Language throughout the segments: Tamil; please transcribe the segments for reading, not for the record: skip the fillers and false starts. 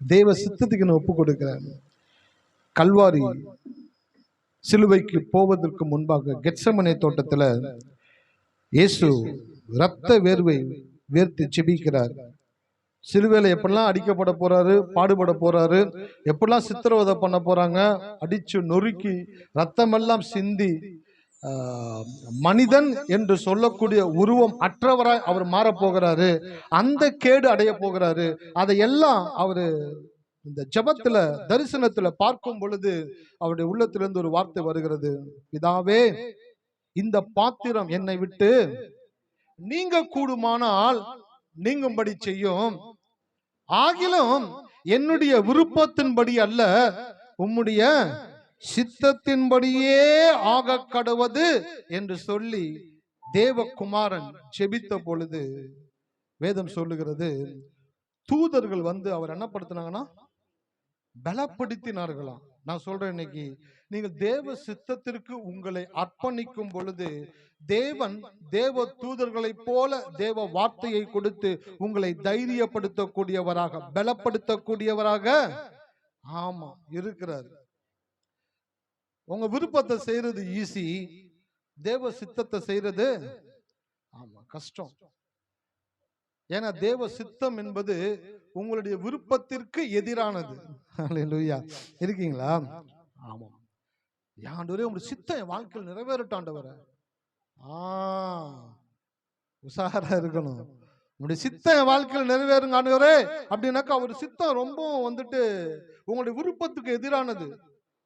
தேவ சித்தத்துக்கு நான் ஒப்பு கொடுக்கிறேன். கல்வாரி சிலுவைக்கு போவதற்கு முன்பாக கெத்செமனே தோட்டத்துல இயேசு இரத்த வேர்வை வேர்த்து செபிக்கிறார். சிலுவையில எப்படிலாம் அடிக்கப்பட போறாரு, பாடுபட போறாரு, எப்படிலாம் சித்திரவதை பண்ண போறாங்க, அடிச்சு நொறுக்கி ரத்தமெல்லாம் சிந்தி மனிதன் என்று சொல்லக்கூடிய உருவம் அற்றவராய் அவர் மாறப்போகிறாரு, அந்த கேடு அடைய போகிறாரு. அதையெல்லாம் அவரு இந்த ஜபத்துல தரிசனத்துல பார்க்கும் பொழுது அவருடைய உள்ளத்திலிருந்து ஒரு வார்த்தை வருகிறது, பிதாவே இந்த பாத்திரம் என்னை விட்டு நீங்க கூடுமானால் நீங்கும்படி செய்யும், ஆகிலும் என்னுடைய விருப்பத்தின்படி அல்ல உம்முடைய சித்தத்தின்படியே ஆக கடவது என்று சொல்லி தேவகுமாரன் ஜெபித்த பொழுது வேதம் சொல்லுகிறது, தூதர்கள் வந்து அவர் என்ன படுத்தினாங்கன்னா பலப்படுத்தினார்களாம். நான் சொல்றேன், இன்னைக்கு நீங்கள் தேவ சித்தத்திற்கு உங்களை அர்ப்பணிக்கும் பொழுது தேவன் தேவ தூதர்களை போல தேவ வார்த்தையை கொடுத்து உங்களை தைரியப்படுத்தக்கூடியவராக பலப்படுத்தக்கூடியவராக ஆமா இருக்கிறார். உங்க விருப்பத்தை செய்யறது ஈஸி, தேவ சித்தத்தை செய்யறது ஆமா கஷ்டம். ஏன்னா தேவ சித்தம் என்பது உங்களுடைய விருப்பத்திற்கு எதிரானது. அல்லேலூயா. இருக்கீங்களா? ஆமா. ஆண்டவரே உங்களுடைய சித்தம் என் வாழ்க்கையில் நிறைவேறட்டாண்டவர உஷாரா இருக்கணும். உங்களுடைய சித்தம் என் வாழ்க்கையில் நிறைவேறுங்க ஆண்டவரே அப்படின்னாக்கா அவர் சித்தம் ரொம்ப வந்துட்டு உங்களுடைய விருப்பத்துக்கு எதிரானது.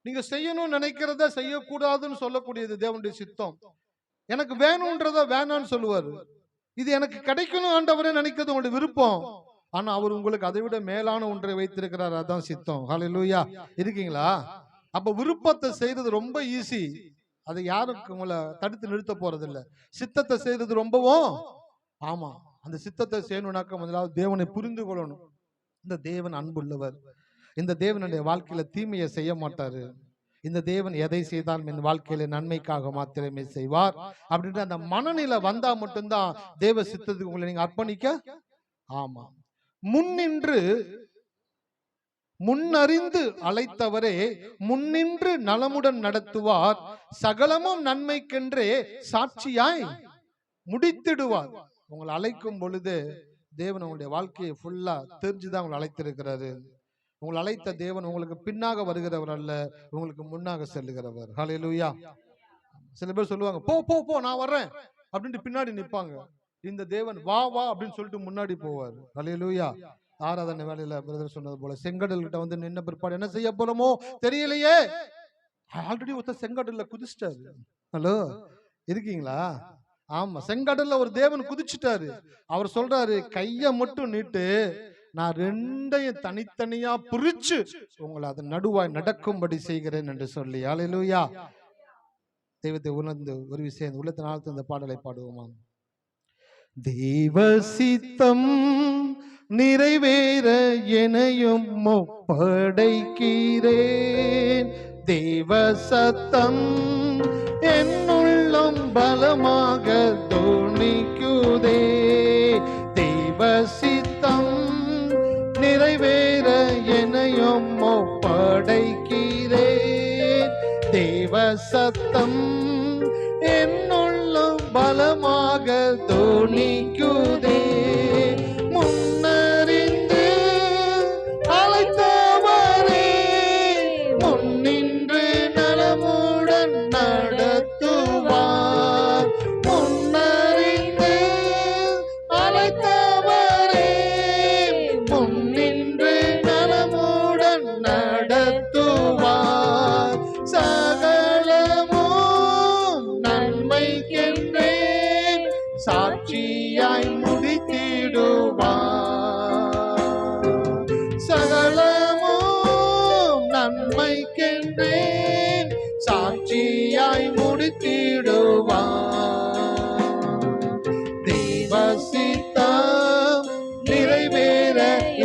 நீங்க செய்யணும்னு நினைக்கிறத செய்யக்கூடாதுன்னு சொல்லக்கூடியது தேவனுடைய சித்தம். எனக்கு வேணும்ன்றத வேணான்னு சொல்லுவாரு. இது எனக்கு கிடைக்கணும் ஆண்டவரே நினைக்கிறது உங்களுடைய விருப்பம். ஆனா அவர் உங்களுக்கு அதை விட மேலான ஒன்றை வைத்திருக்கிறார், அதான் சித்தம். ஹல்லேலூயா. இருக்கீங்களா? அப்ப விருப்பத்தை செய்யறது ரொம்ப ஈஸி, அதை யாருக்கு உங்களை தடுத்து நிறுத்த போறது இல்லை. சித்தத்தை செய்யறது ரொம்பவும் ஆமா. அந்த சித்தத்தை செய்யணும்னாக்க முதலாவது தேவனை புரிந்து கொள்ளணும். இந்த தேவன் அன்புள்ளவர், இந்த தேவனுடைய வாழ்க்கையில தீமையை செய்ய மாட்டாரு, இந்த தேவன் எதை செய்தாலும் என் வாழ்க்கையில நன்மைக்காக மாத்திரமே செய்வார் அப்படின்ற அந்த மனநிலை வந்தா மட்டும்தான் தேவ சித்தத்துக்கு உங்களை நீங்க அர்ப்பணிக்க. ஆமா. முன்னின்று முன்னறிந்து அழைத்தவரே முன்னின்று நலமுடன் நடத்துவார், சகலமும் நன்மைக்கென்றே சாட்சியாய் முடித்திடுவார். உங்களை அழைக்கும் பொழுது தேவன் உங்களுடைய வாழ்க்கையை ஃபுல்லா தெரிஞ்சுதான் உங்களை அழைத்திருக்கிறாரு. உங்களை அழைத்த தேவன் உங்களுக்கு பின்னாக வருகிறவர் அல்ல, உங்களுக்கு முன்னாக செல்லுகிறவர். ஹல்லேலூயா. சில பேர் சொல்லுவாங்க போ போ போ நான் வர்றேன் அப்படின்ட்டு பின்னாடி நிற்பாங்க. இந்த தேவன் வா வா அப்படின்னு சொல்லிட்டு முன்னாடி போவார். ஹல்லேலூயா. ஆராதனை வேலையில பிரதர் சொன்னது போல செங்கடல் கிட்ட வந்து நின்ன பிற்பாடு என்ன செய்ய போறோமோ தெரியலையே, ஆல்ரெடி ஒருத்தர் செங்கடல்ல குதிச்சிட்டாரு. ஹலோ, இருக்கீங்களா? ஆமா, செங்கடல்ல ஒரு தேவன் குதிச்சுட்டாரு. அவர் சொல்றாரு, கைய மட்டும் நீட்டு, நான் ரெண்டையும் தனித்தனியா பிரிச்சு உங்களை அது நடுவாய் நடக்கும்படி செய்கிறேன் என்று சொல்லி. ஹல்லேலூயா. தெய்வத்தை உணர்ந்து ஒரு விஷயம் உள்ளத்தின் ஆழ்த்து இந்த பாடலை பாடுவோமா? தெய்வ சித்தம் நிறைவேற எனையும் ஒப்படைக்கிறேன், தேவ சத்தம் என்னுள்ளம் பலமாக தோணிக்குதே, தேவ சித்தம் நிறைவேற எனையும் ஒப்படைக்கிறேன், தேவ சத்தம் என்னுள்ளம் பலமாக தோணிக்குதே, முன்னறிந்து அழைத்தவரே முன்னின்று நலமுடன் நடத்துவார், முன்னறிந்து அழைத்தவரே முன்னின்று நலமுடன் நடத்துவார், சகலமும் நன்மைக்கென்றே சாட்சியாய் முடித்திடுவார், சகலமும் நன்மைக்கென்றே சாட்சியாய் முடித்திடுவார், தேவ சித்தம் நிறைவேற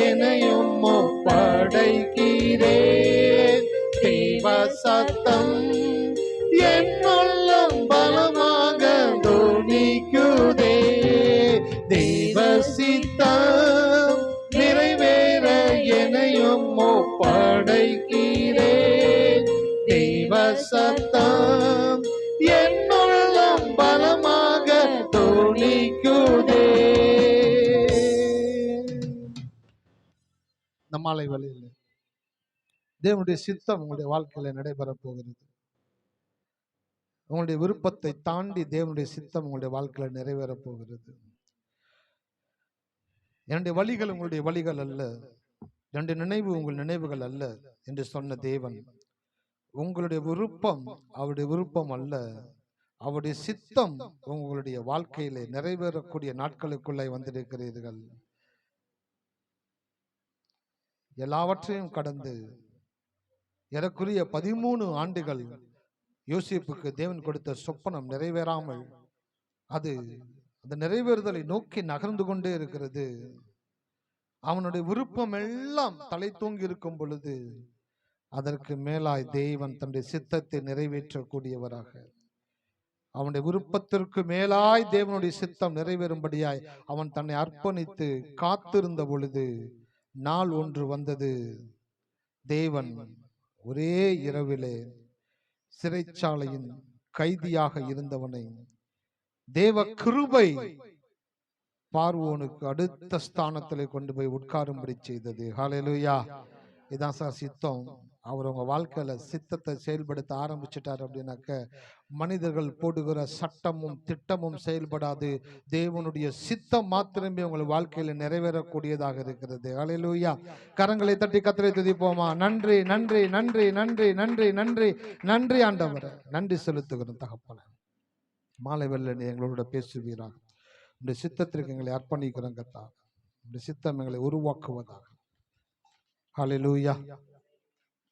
எனையும் ஒப்படைக்கிறேன், தேவ சத்தம் என்னுள்ளம் பலமாக தோணிக்குதே, தேவ சித்தம் நிறைவேற ஒப்படைக்கிறேன். தெய்வ சத்தம் என்னுள்ளம் பலமாக தோணிக்குதே. இந்த மாலை வேளையில் தேவனுடைய சித்தம் உங்களுடைய வாழ்க்கையில நடைபெற போகிறது. உங்களுடைய விருப்பத்தை தாண்டி தேவனுடைய சித்தம் உங்களுடைய வாழ்க்கையில நிறைவேற போகிறது. என்னுடைய வழிகள் உங்களுடைய வழிகள் அல்ல, என்னுடைய நினைவு உங்கள் நினைவுகள் அல்ல என்று சொன்ன தேவன், உங்களுடைய விருப்பம் அவருடைய விருப்பம் அல்ல, அவருடைய சித்தம் உங்களுடைய வாழ்க்கையிலே நிறைவேறக்கூடிய நாட்களுக்குள்ளே வந்திருக்கிறீர்கள். எல்லாவற்றையும் கடந்து ஏறக்குறைய 13 ஆண்டுகள் யோசேப்புக்கு தேவன் கொடுத்த சொப்பனம் நிறைவேறாமல் அது அந்த நிறைவேறுதலை நோக்கி நகர்ந்து கொண்டே இருக்கிறது. அவனுடைய விருப்பம் எல்லாம் தலை தூங்கி இருக்கும் பொழுது அதற்கு மேலாய் தேவன் தன்னுடைய சித்தத்தை நிறைவேற்றக்கூடியவராக, அவனுடைய விருப்பத்திற்கு மேலாய் தேவனுடைய சித்தம் நிறைவேறும்படியாய் அவன் தன்னை அர்ப்பணித்து காத்திருந்த பொழுது நாள் ஒன்று வந்தது. தேவன் ஒரே இரவிலே சிறைச்சாலையின் கைதியாக இருந்தவனை தேவ கிருபை பார்வோனுக்கு அடுத்த ஸ்தானத்திலே கொண்டு போய் உட்காரும்படி செய்தது. ஹல்லேலூயா. இதான் சார் சித்தம். அவர் உங்க வாழ்க்கையில சித்தத்தை செயல்படுத்த ஆரம்பிச்சிட்டார் அப்படின்னாக்க மனிதர்கள் போடுகிற சட்டமும் திட்டமும் செயல்படாது. தேவனுடைய சித்தம் மாத்திரமே உங்கள் வாழ்க்கையில நிறைவேறக்கூடியதாக இருக்கிறது. ஹல்லேலூயா. கரங்களை தட்டி கர்த்தரை துதிப்போமா? நன்றி நன்றி நன்றி நன்றி நன்றி நன்றி நன்றி ஆண்டவரே, நன்றி செலுத்துகிறோம் தகப்பனே. மாலை வேளையிலே எங்களோட பேசுவீராக. உடைய சித்தத்திற்கு எங்களை அர்ப்பணிக்கிறோம் கர்த்தா. உடைய சித்தம் எங்களை உருவாக்குவதாக. ஹல்லேலூயா.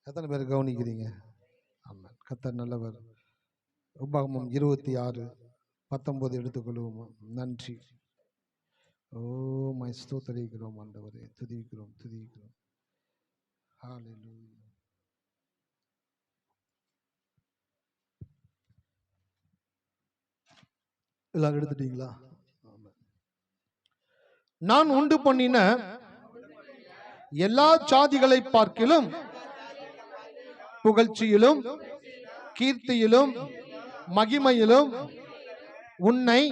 எத்தனை பேர் கவனிக்கிறீங்க? ஆமென். கர்த்தர் நல்லவர். உபாகமம் 26:19 எடுத்துக்கொள்வோம். நன்றி. ஓ மை ஸ்தோத்திரிக்கிறோம் ஆண்டவரே, துதிக்கிறோம் துதிக்கிறோம். ஹல்லேலூயா. எல்லாரும் எடுத்துட்டீங்களா? நான் உண்டு பண்ணின எல்லா சாதிகளை பார்க்கிலும் புகழ்ச்சியிலும் கீர்த்தியிலும் மகிமையிலும் உன்னை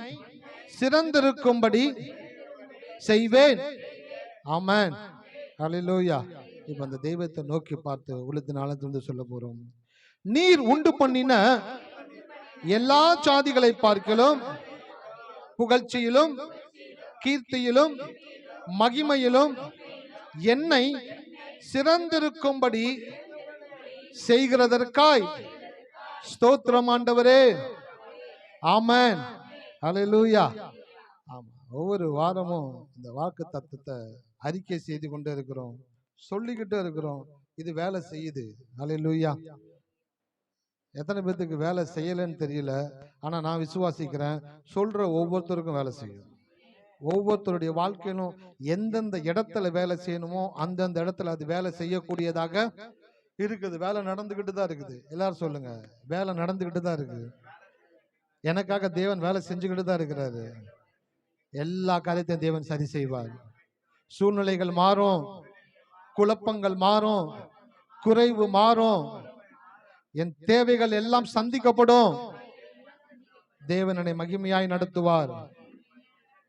சிறந்திருக்கும்படி செய்வேன். ஆமென். ஹல்லேலூயா. இப்ப அந்த தெய்வத்தை நோக்கி பார்த்து உள்ளத்தின் ஆழத்திலிருந்து சொல்ல போறோம். நீர் உண்டு பண்ணின எல்லா சாதிகளை பார்க்கிலும் புகழ்ச்சியிலும் கீர்த்தியிலும் மகிமையிலும் என்னை சிறந்திருக்கும்படி செய்கிறதற்காய் ஸ்தோத்திரம் ஆண்டவரே. ஆமென். ஹல்லேலூயா. ஆமா, ஒவ்வொரு வாரமும் இந்த வாக்கு தத்துவத்தை அறிக்கை செய்து கொண்டே இருக்கிறோம், சொல்லிக்கிட்டே இருக்கிறோம். இது வேலை செய்யுது. ஹல்லேலூயா. எத்தனை பேருக்கு வேலை செய்யலன்னு தெரியல, ஆனா நான் விசுவாசிக்கிறேன், சொல்ற ஒவ்வொருத்தருக்கும் வேலை செய்யும். ஒவ்வொருத்தருடைய வாழ்க்கையிலும் எந்தெந்த இடத்துல வேலை செய்யணுமோ அந்தந்த இடத்துல அது வேலை செய்யக்கூடியதாக இருக்குது. வேலை நடந்துகிட்டு தான் இருக்குது. எல்லாரும் சொல்லுங்க, வேலை நடந்துகிட்டு தான் இருக்குது. எனக்காக தேவன் வேலை செஞ்சுக்கிட்டு தான் இருக்கிறாரு. எல்லா காரியத்தையும் தேவன் சரி செய்வார். சூழ்நிலைகள் மாறும், குழப்பங்கள் மாறும், குறைவு மாறும், என் தேவைகள் எல்லாம் சந்திக்கப்படும். தேவன் என்னை மகிமையாய் நடத்துவார்.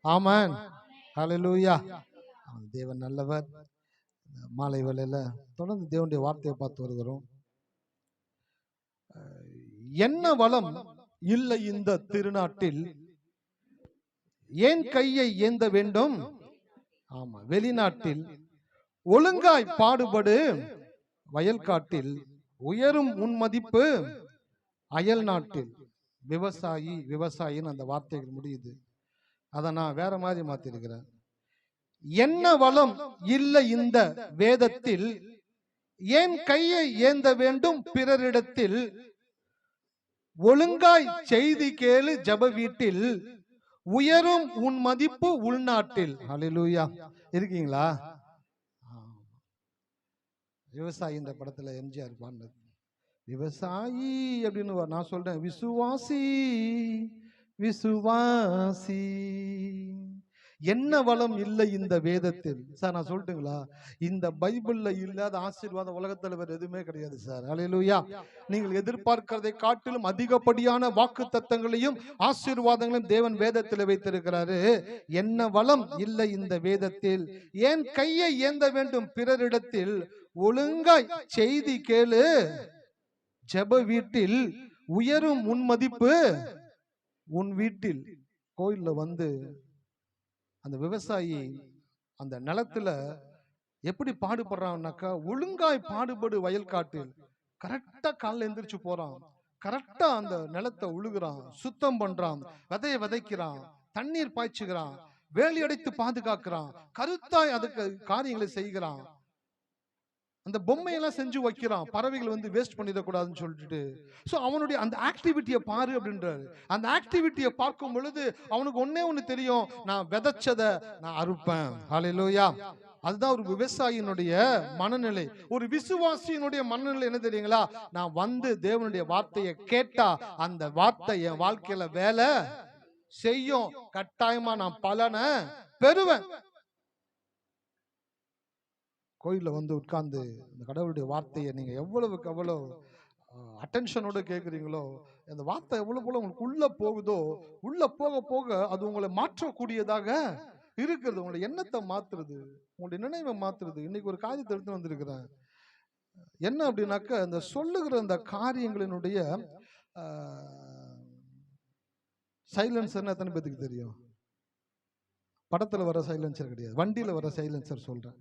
ஆமென். ஹல்லேலூயா. தேவன் நல்லவர். மாலை வேளையில தொடர்ந்து தேவனுடைய வார்த்தையை பார்த்து வருகிறோம். என்ன வளம் இல்லை இந்த திருநாட்டில், ஏன் கையை ஏந்த வேண்டும்? ஆமா, வெளிநாட்டில் ஒழுங்காய் பாடுபடு, வயல்காட்டில் உயரும் உன் மதிப்பு, அயல் நாட்டில். விவசாயி விவசாயின்னு அந்த வார்த்தைகள் முடியுது. அதை நான் வேற மாதிரி மாத்திருக்கிறேன். என்ன வளம் இல்லை இந்த வேதத்தில், ஏன் கையை ஏந்த வேண்டும் பிறரிடத்தில், ஒழுங்காய் செய்தி கேளு ஜப வீட்டில், உயரும் உன் மதிப்பு உள்நாட்டில். ஹல்லேலூயா. இருக்கீங்களா? விவசாயி இந்த படத்துல எம்ஜிஆர் பாடினது. விவசாயி அப்படின்னு நான் சொல்றேன், விசுவாசி விசுவாசி என்ன வளம் இல்லை இந்த வேதத்தில். சார் நான் சொல்லட்டுங்களா, இந்த பைபிள்ல இல்லாத ஆசீர்வாதம் உலகத்துல வேற எதுவுமே கிடையாது சார். அல்லேலூயா. நீங்கள் எதிர்பார்க்கிறதை காட்டிலும் அதிகப்படியான வாக்கு தத்தங்களையும் ஆசீர்வாதங்களையும் தேவன் வேதத்தில் வைத்திருக்கிறாரு. என்ன வளம் இல்லை இந்த வேதத்தில், ஏன் கையை ஏந்த வேண்டும் பிறரிடத்தில், ஒழுங்காய் செய்தி கேளு, ஜெப வீட்டில் உயரும் உன் மதிப்பு உன் வீட்டில். கோயில்ல வந்து அந்த விவசாயி அந்த நிலத்துல எப்படி பாடுபடுறான்னாக்கா, ஒழுங்காய் பாடுபடு வயல் காட்டில். கரெக்டா காலைல எந்திரிச்சு போறான், கரெக்டா அந்த நிலத்தை உழுகுறான், சுத்தம் பண்றான், விதைய விதைக்கிறான், தண்ணீர் பாய்ச்சுகிறான், வேலி அடைத்து பாதுகாக்கிறான், கருத்தாய் அதுக்கு காரியங்களை செய்கிறான். அந்த பொம்மையெல்லாம் செஞ்சு வைக்கிறான், பறவைகள் வந்து வேஸ்ட் பண்ணிடக்கூடாதுன்னு சொல்லிட்டு. ஸோ அவனுடைய அந்த ஆக்டிவிட்டியை பாரு அப்படின்றாரு. அந்த ஆக்டிவிட்டியை பார்க்கும் பொழுது அவனுக்கு ஒன்னே ஒன்று தெரியும், நான் விதைச்சதை நான் அறுப்பேன். ஹல்லேலூயா. அதுதான் ஒரு விவசாயினுடைய மனநிலை. ஒரு விசுவாசியினுடைய மனநிலை என்ன தெரியுங்களா, நான் வந்து தேவனுடைய வார்த்தையை கேட்டா அந்த வார்த்தை என் வாழ்க்கையில வேலை செய்யும், கட்டாயமா நான் பலனை பெறுவேன். கோயில்ல வந்து உட்கார்ந்து இந்த கடவுளுடைய வார்த்தையை நீங்க எவ்வளவுக்கு எவ்வளவு அட்டென்ஷனோட கேட்குறீங்களோ, அந்த வார்த்தை எவ்வளவு போல உங்களுக்கு உள்ள போகுதோ, உள்ள போக போக அது உங்களை மாற்றக்கூடியதாக இருக்கிறது. உங்களுடைய எண்ணத்தை மாத்துறது, உங்களுடைய நினைவை மாத்துறது. இன்னைக்கு ஒரு காரியத்தை எடுத்து வந்திருக்கிறேன். என்ன அப்படின்னாக்க, அந்த சொல்லுகிற அந்த காரியங்களினுடைய சைலன்சர் எத்தனை பேருக்கு தெரியும்? படத்துல வர சைலன்சர் கிடையாது, வண்டியில வர சைலன்சர் சொல்றேன்.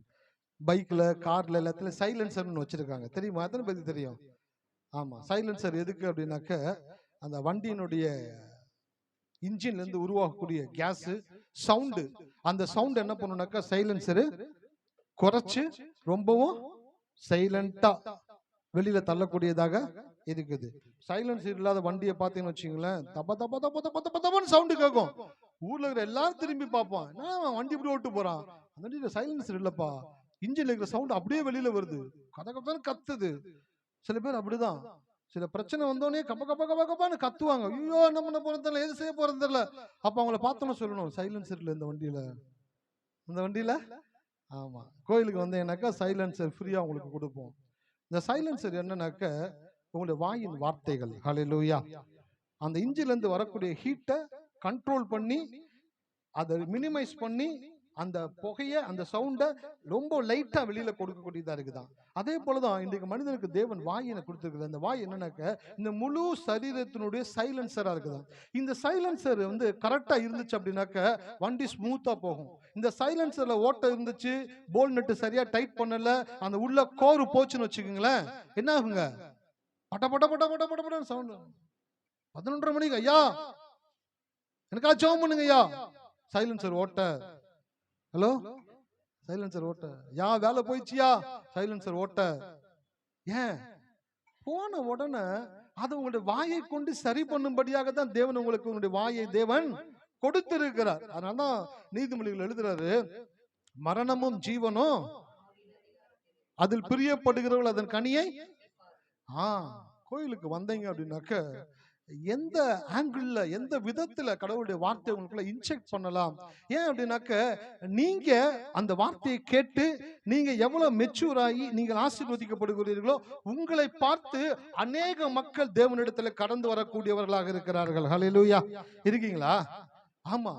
பைக்ல, கார்ல எல்லாத்துலயும் சைலன்சர்னு வச்சிருக்காங்க, தெரியுமா? எத்தனை பேருக்கு தெரியும்? ஆமா, சைலன்சர் எதுக்கு அப்படின்னாக்க, அந்த வண்டியினுடைய இன்ஜின்ல இருந்து உருவாகக்கூடிய கேஸ் சவுண்டு, அந்த சவுண்ட் என்ன பண்ணுனாக்கா சைலன்சர் குறைச்சு ரொம்பவும் சைலண்டா வெளியில தள்ளக்கூடியதாக இருக்குது. சைலன்சர் இல்லாத வண்டியை பார்த்தீங்கன்னு வச்சுங்களேன், தப்ப தப்ப தப்ப தப்ப தப்ப தப்பன்னு சவுண்டு கேட்கும். ஊர்ல இருக்கிற எல்லாரும் திரும்பி பார்ப்போம், என்ன வண்டி இப்படி ஓட்டு போறான், அந்த வண்டியில சைலன்சர் இல்லப்பா, இன்ஜின்ல இருக்கிற சவுண்ட் அப்படியே வெளியில வருது, கதை கத்துது. சில பேர் அப்படிதான், சில பிரச்சனை வந்தோடனே கப்ப கப்ப கப்ப கப்பான்னு கத்துவாங்க. ஐயோ என்ன பண்ண போறது தெரியல, எது செய்ய போறது தெரியல. அப்ப அவங்கள பார்த்தோன்னு சொல்லணும், சைலன்சர் இல்ல இந்த வண்டியில, இந்த வண்டியில. ஆமா, கோயிலுக்கு வந்தீங்கன்னாக்கா சைலன்சர் ஃப்ரீயா உங்களுக்கு கொடுப்போம். இந்த சைலன்சர் என்னன்னாக்க, உங்களுடைய வாயின் வார்த்தைகள். ஹல்லேலூயா. அந்த இன்ஜின்ல இருந்து வரக்கூடிய ஹீட்டை கண்ட்ரோல் பண்ணி, அதை மினிமைஸ் பண்ணி, அந்த புகைய, அந்த சவுண்ட ரொம்ப லைட்டா வெளியில கொடுக்கக்கூடியதா இருக்குதான். அதே போலதான் இன்றைக்கு மனிதனுக்கு தேவன் வாயினை கொடுத்திருக்குது. அந்த வாய் என்னன்னாக்க, இந்த முழு சரீரத்தினுடைய சைலன்சரா இருக்குதான். இந்த சைலன்சர் வந்து கரெக்டா இருந்துச்சு அப்படின்னாக்க வண்டி ஸ்மூத்தா போகும். இந்த சைலன்சர்ல ஓட்ட இருந்துச்சு, போல் நட்டு சரியா டைட் பண்ணல, அந்த உள்ள கோரு போச்சுன்னு வச்சுக்கோங்களேன், என்ன ஆகுங்க, பட்ட பட்ட பட்ட பட்ட பட்ட பட்ட சவுண்ட். 11:30 மணிக்கு ஐயா எனக்கா ஜெபம் பண்ணுங்க ஐயா, சைலன்சர் ஓட்ட. ஹலோ, சைலன்சர் ஓட்ட. யா வேலை போயிடுச்சியா, சைலன்சர் ஓட்ட. ஏன் போன உடனே அதை உங்களுடைய வாயை கொண்டு சரி பண்ணும்படியாக தான் தேவன் உங்களுக்கு உங்களுடைய வாயை தேவன் கொடுத்திருக்கிறார். அதனாலதான் நீதிமொழிகள் எழுதுறாரு, மரணமும் ஜீவனும் அதில் பிரியப்படுகிறவர்கள் அதன் கனியை. கோயிலுக்கு வந்தீங்க அப்படின்னாக்க, எந்த ஆங்கிள், எந்த விதத்துல கடவுளுடைய வார்த்தை உங்களுக்குள்ள இன்ஜெக்ட் பண்ணலாம். ஏன் அப்படின்னாக்க, நீங்க அந்த வார்த்தையை கேட்டு நீங்க எவ்வளவு மெச்சூர் ஆகி நீங்கள் ஆசீர்வதிக்கப்படுகிறீர்களோ, உங்களை பார்த்து அநேக மக்கள் தேவனிடத்துல கடந்து வரக்கூடியவர்களாக இருக்கிறார்கள். ஹல்லேலூயா. இருக்கீங்களா? ஆமா.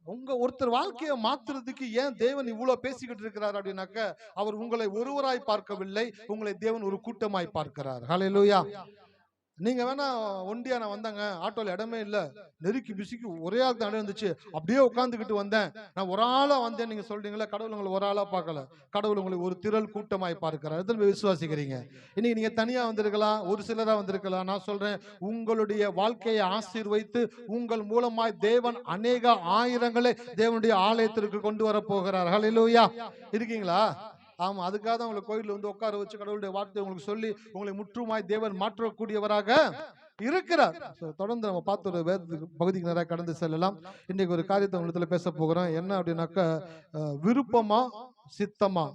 உங்க ஒருத்தர் வாழ்க்கையை மாத்துறதுக்கு ஏன் தேவன் இவ்வளவு பேசிக்கிட்டு இருக்கிறார் அப்படின்னாக்க, அவர் உங்களை ஒருவராய் பார்க்கவில்லை, உங்களை தேவன் ஒரு கூட்டமாய் பார்க்கிறார். ஹல்லேலூயா. நீங்க வேணா ஒண்டியா நான் வந்தாங்க, ஆட்டோல இடமே இல்ல, நெருக்கி பிசுக்கி ஒரே ஆள் தான் இடம் இருந்துச்சு, அப்படியே உட்கார்ந்துக்கிட்டு வந்தேன், நான் ஒரு ஆளா வந்தேன் நீங்க சொல்றீங்களா? கடவுள் உங்களை ஒரு ஆளா பார்க்கல, கடவுள் உங்களை ஒரு திரள் கூட்டமாய் பார்க்கிறார். எத்தனை விசுவாசிக்கிறீங்க? இன்னைக்கு நீங்க தனியா வந்திருக்கலாம், ஒரு சிலரா வந்திருக்கலாம். நான் சொல்றேன், உங்களுடைய வாழ்க்கையை ஆசீர்வைத்து உங்கள் மூலமாய் தேவன் அநேக ஆயிரங்களை தேவனுடைய ஆலயத்திற்கு கொண்டு வர போகிறார். ஹல்லேலூயா. இருக்கீங்களா? ஆமா, அதுக்காக தான் உங்களை கோயில்ல வந்து உட்கார வச்சு கடவுளுடைய வார்த்தை உங்களுக்கு சொல்லி உங்களை முற்றுமாய் தேவன் மாற்றக்கூடியவராக இருக்கிறார். தொடர்ந்து நம்ம பார்த்து ஒரு வேதத்துக்கு பகுதிக்கு நிறைய கடந்து செல்லலாம். இன்னைக்கு ஒரு காரியத்தை உங்களுக்கு பேச போகிறோம். என்ன அப்படின்னாக்க, விருப்பமா சித்தமா,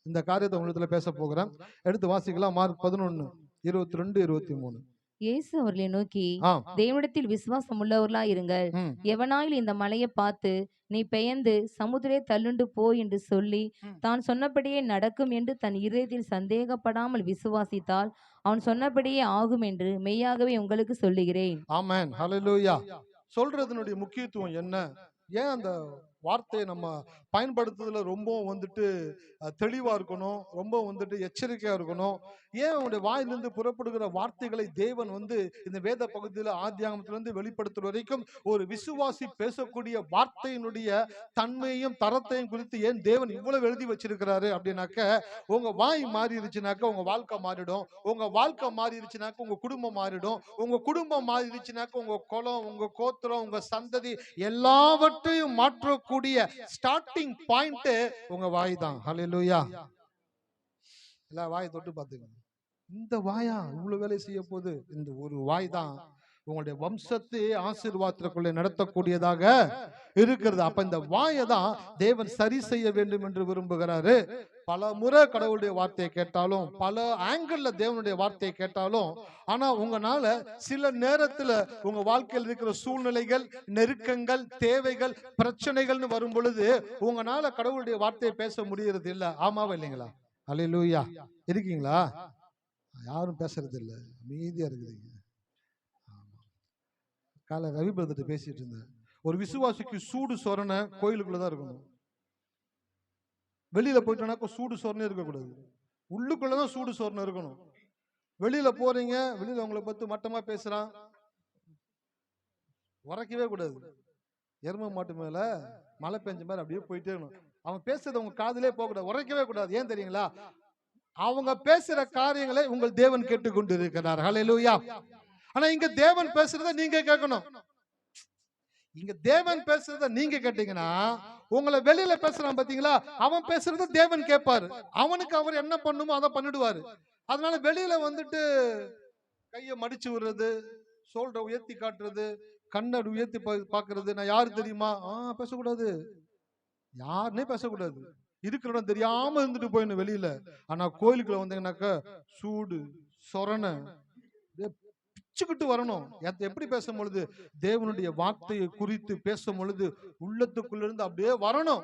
இந்த காரியத்தை உங்களுக்கு பேச போகிறேன். எடுத்து வாசிக்கலாம். மார்க் 11:22-23. இயேசு அவர்களை நோக்கி, ஆ, தேவனிடத்தில் விசுவாசம் உள்ளவர்களாய் இருங்கள். ம், எவனாயில் இந்த மலையை பார்த்து, நீ பெயர்ந்து சமுத்திரே தள்ளுண்டு போ என்று சொல்லி ம். தான் சொன்னபடியே நடக்கும் என்று தன் இருதயத்தில் சந்தேகப்படாமல் விசுவாசித்தால் அவன் சொன்னபடியே ஆகும் என்று மெய்யாகவே உங்களுக்கு சொல்லுகிறேன். ஆமென். ஹalleluya. சொல்றதனுடைய முக்கியத்துவம் என்ன? ஏன் அந்த வார்த்தையை நம்ம பயன்படுத்துறதுல ரொம்ப வந்துட்டு தெளிவா இருக்கணும், ரொம்ப வந்துட்டு எச்சரிக்கையா இருக்கணும். ஏன் அவனுடைய வாயிலிருந்து புறப்படுகிற வார்த்தைகளை தேவன் வந்து இந்த வேத பகுதியில ஆதியாகமத்திலிருந்து வெளிப்படுத்துற வரைக்கும் ஒரு விசுவாசி பேசக்கூடிய வார்த்தையினுடைய தன்மையும் தரத்தையும் குறித்து ஏன் தேவன் இவ்வளவு எழுதி வச்சிருக்கிறாரு அப்படின்னாக்க, உங்க வாய் மாறிடுச்சுனாக்க உங்க வாழ்க்கை மாறிடும், உங்க வாழ்க்கை மாறிடுச்சுனாக்க உங்க குடும்பம் மாறிடும், உங்க குடும்பம் மாறிடுச்சுனாக்க உங்க குலம், உங்க கோத்திரம், உங்க சந்ததி எல்லாவற்றையும் மாற்றக்கூடிய ஸ்டார்டிங் பாயிண்ட் உங்க வாய் தான். ஹalleluya. எல்லா வாயை தொட்டு பார்த்துக்கங்க. இந்த வாயா இவ்வளவு வேலை செய்ய போது? இந்த ஒரு வாய் தான் உங்களுடைய வம்சத்தை ஆசீர்வாதத்திற்குள்ளே நடத்தக்கூடியதாக இருக்கிறது. அப்ப இந்த வாயை தான் தேவன் சரி செய்ய வேண்டும் என்று விரும்புகிறாரு. பல முறை கடவுளுடைய வார்த்தையை கேட்டாலும், பல ஆங்கிள் தேவனுடைய வார்த்தையை கேட்டாலும், ஆனா உங்களால சில நேரத்துல உங்க வாழ்க்கையில் இருக்கிற சூழ்நிலைகள், நெருக்கங்கள், தேவைகள், பிரச்சனைகள்னு வரும் பொழுது உங்களால கடவுளுடைய வார்த்தையை பேச முடியறது இல்ல. ஆமாவா இல்லைங்களா? அல்லேலூயா. இருக்கீங்களா? யாரும் பேசுறது இல்ல, அமைதியா இருக்குதுங்க. காலை ரவி பிரதர்கிட்ட பேசிட்டு இருந்தேன். ஒரு விசுவாசிக்கு சூடு சொரணை கோயிலுக்குள்ளதான் இருக்கணும். வெளியில போயிட்டோம்னா சூடு சொரணை இருக்கக்கூடாது. உள்ளுக்குள்ளதான் சூடு சொரணை இருக்கணும். வெளியில போறீங்க, வெளியில உங்களை பத்தி மட்டமா பேசுறான், உரைக்கவே கூடாது. எரும மாட்டு மேல மழை பெஞ்ச மாதிரி அப்படியே போயிட்டே இருக்கணும். அவன் பேசுறது உங்க காதிலே போக கூடாது, உரைக்கவே கூடாது. ஏன் தெரியுங்களா? அவங்க பேசுற காரியங்களை உங்கள் தேவன் கேட்டுக்கொண்டு இருக்கிறார். ஹல்லேலூயா. ஆனா இங்க தேவன் பேசுறத நீங்க கேட்கணும். இங்க தேவன் பேசுறத நீங்க கேட்டீங்கன்னா, உங்களை வெளியில பேசுறான் பாத்தீங்களா, அவன் பேசுறத தேவன் கேட்பாரு. அவனுக்கு அவர் என்ன பண்ணுமோ அதை பண்ணிடுவாரு. அதனால வெளியில வந்துட்டு கையை மடிச்சு விடுறது, சோல்டரை உயர்த்தி காட்டுறது, கண்ணை உயர்த்தி பாக்குறது, நான் யாரு தெரியுமா, பேசக்கூடாது. யாருன்னே பேசக்கூடாது. இருக்கிற இடம் தெரியாம இருந்துட்டு போயிடணும் வெளியில. ஆனா கோயிலுக்குள்ள வந்தீங்கன்னாக்க சூடு சொரணை பிச்சுக்கிட்டு வரணும். எப்படி பேசும் பொழுது தேவனுடைய வார்த்தையை குறித்து பேசும் பொழுது உள்ளத்துக்குள்ள இருந்து அப்படியே வரணும்.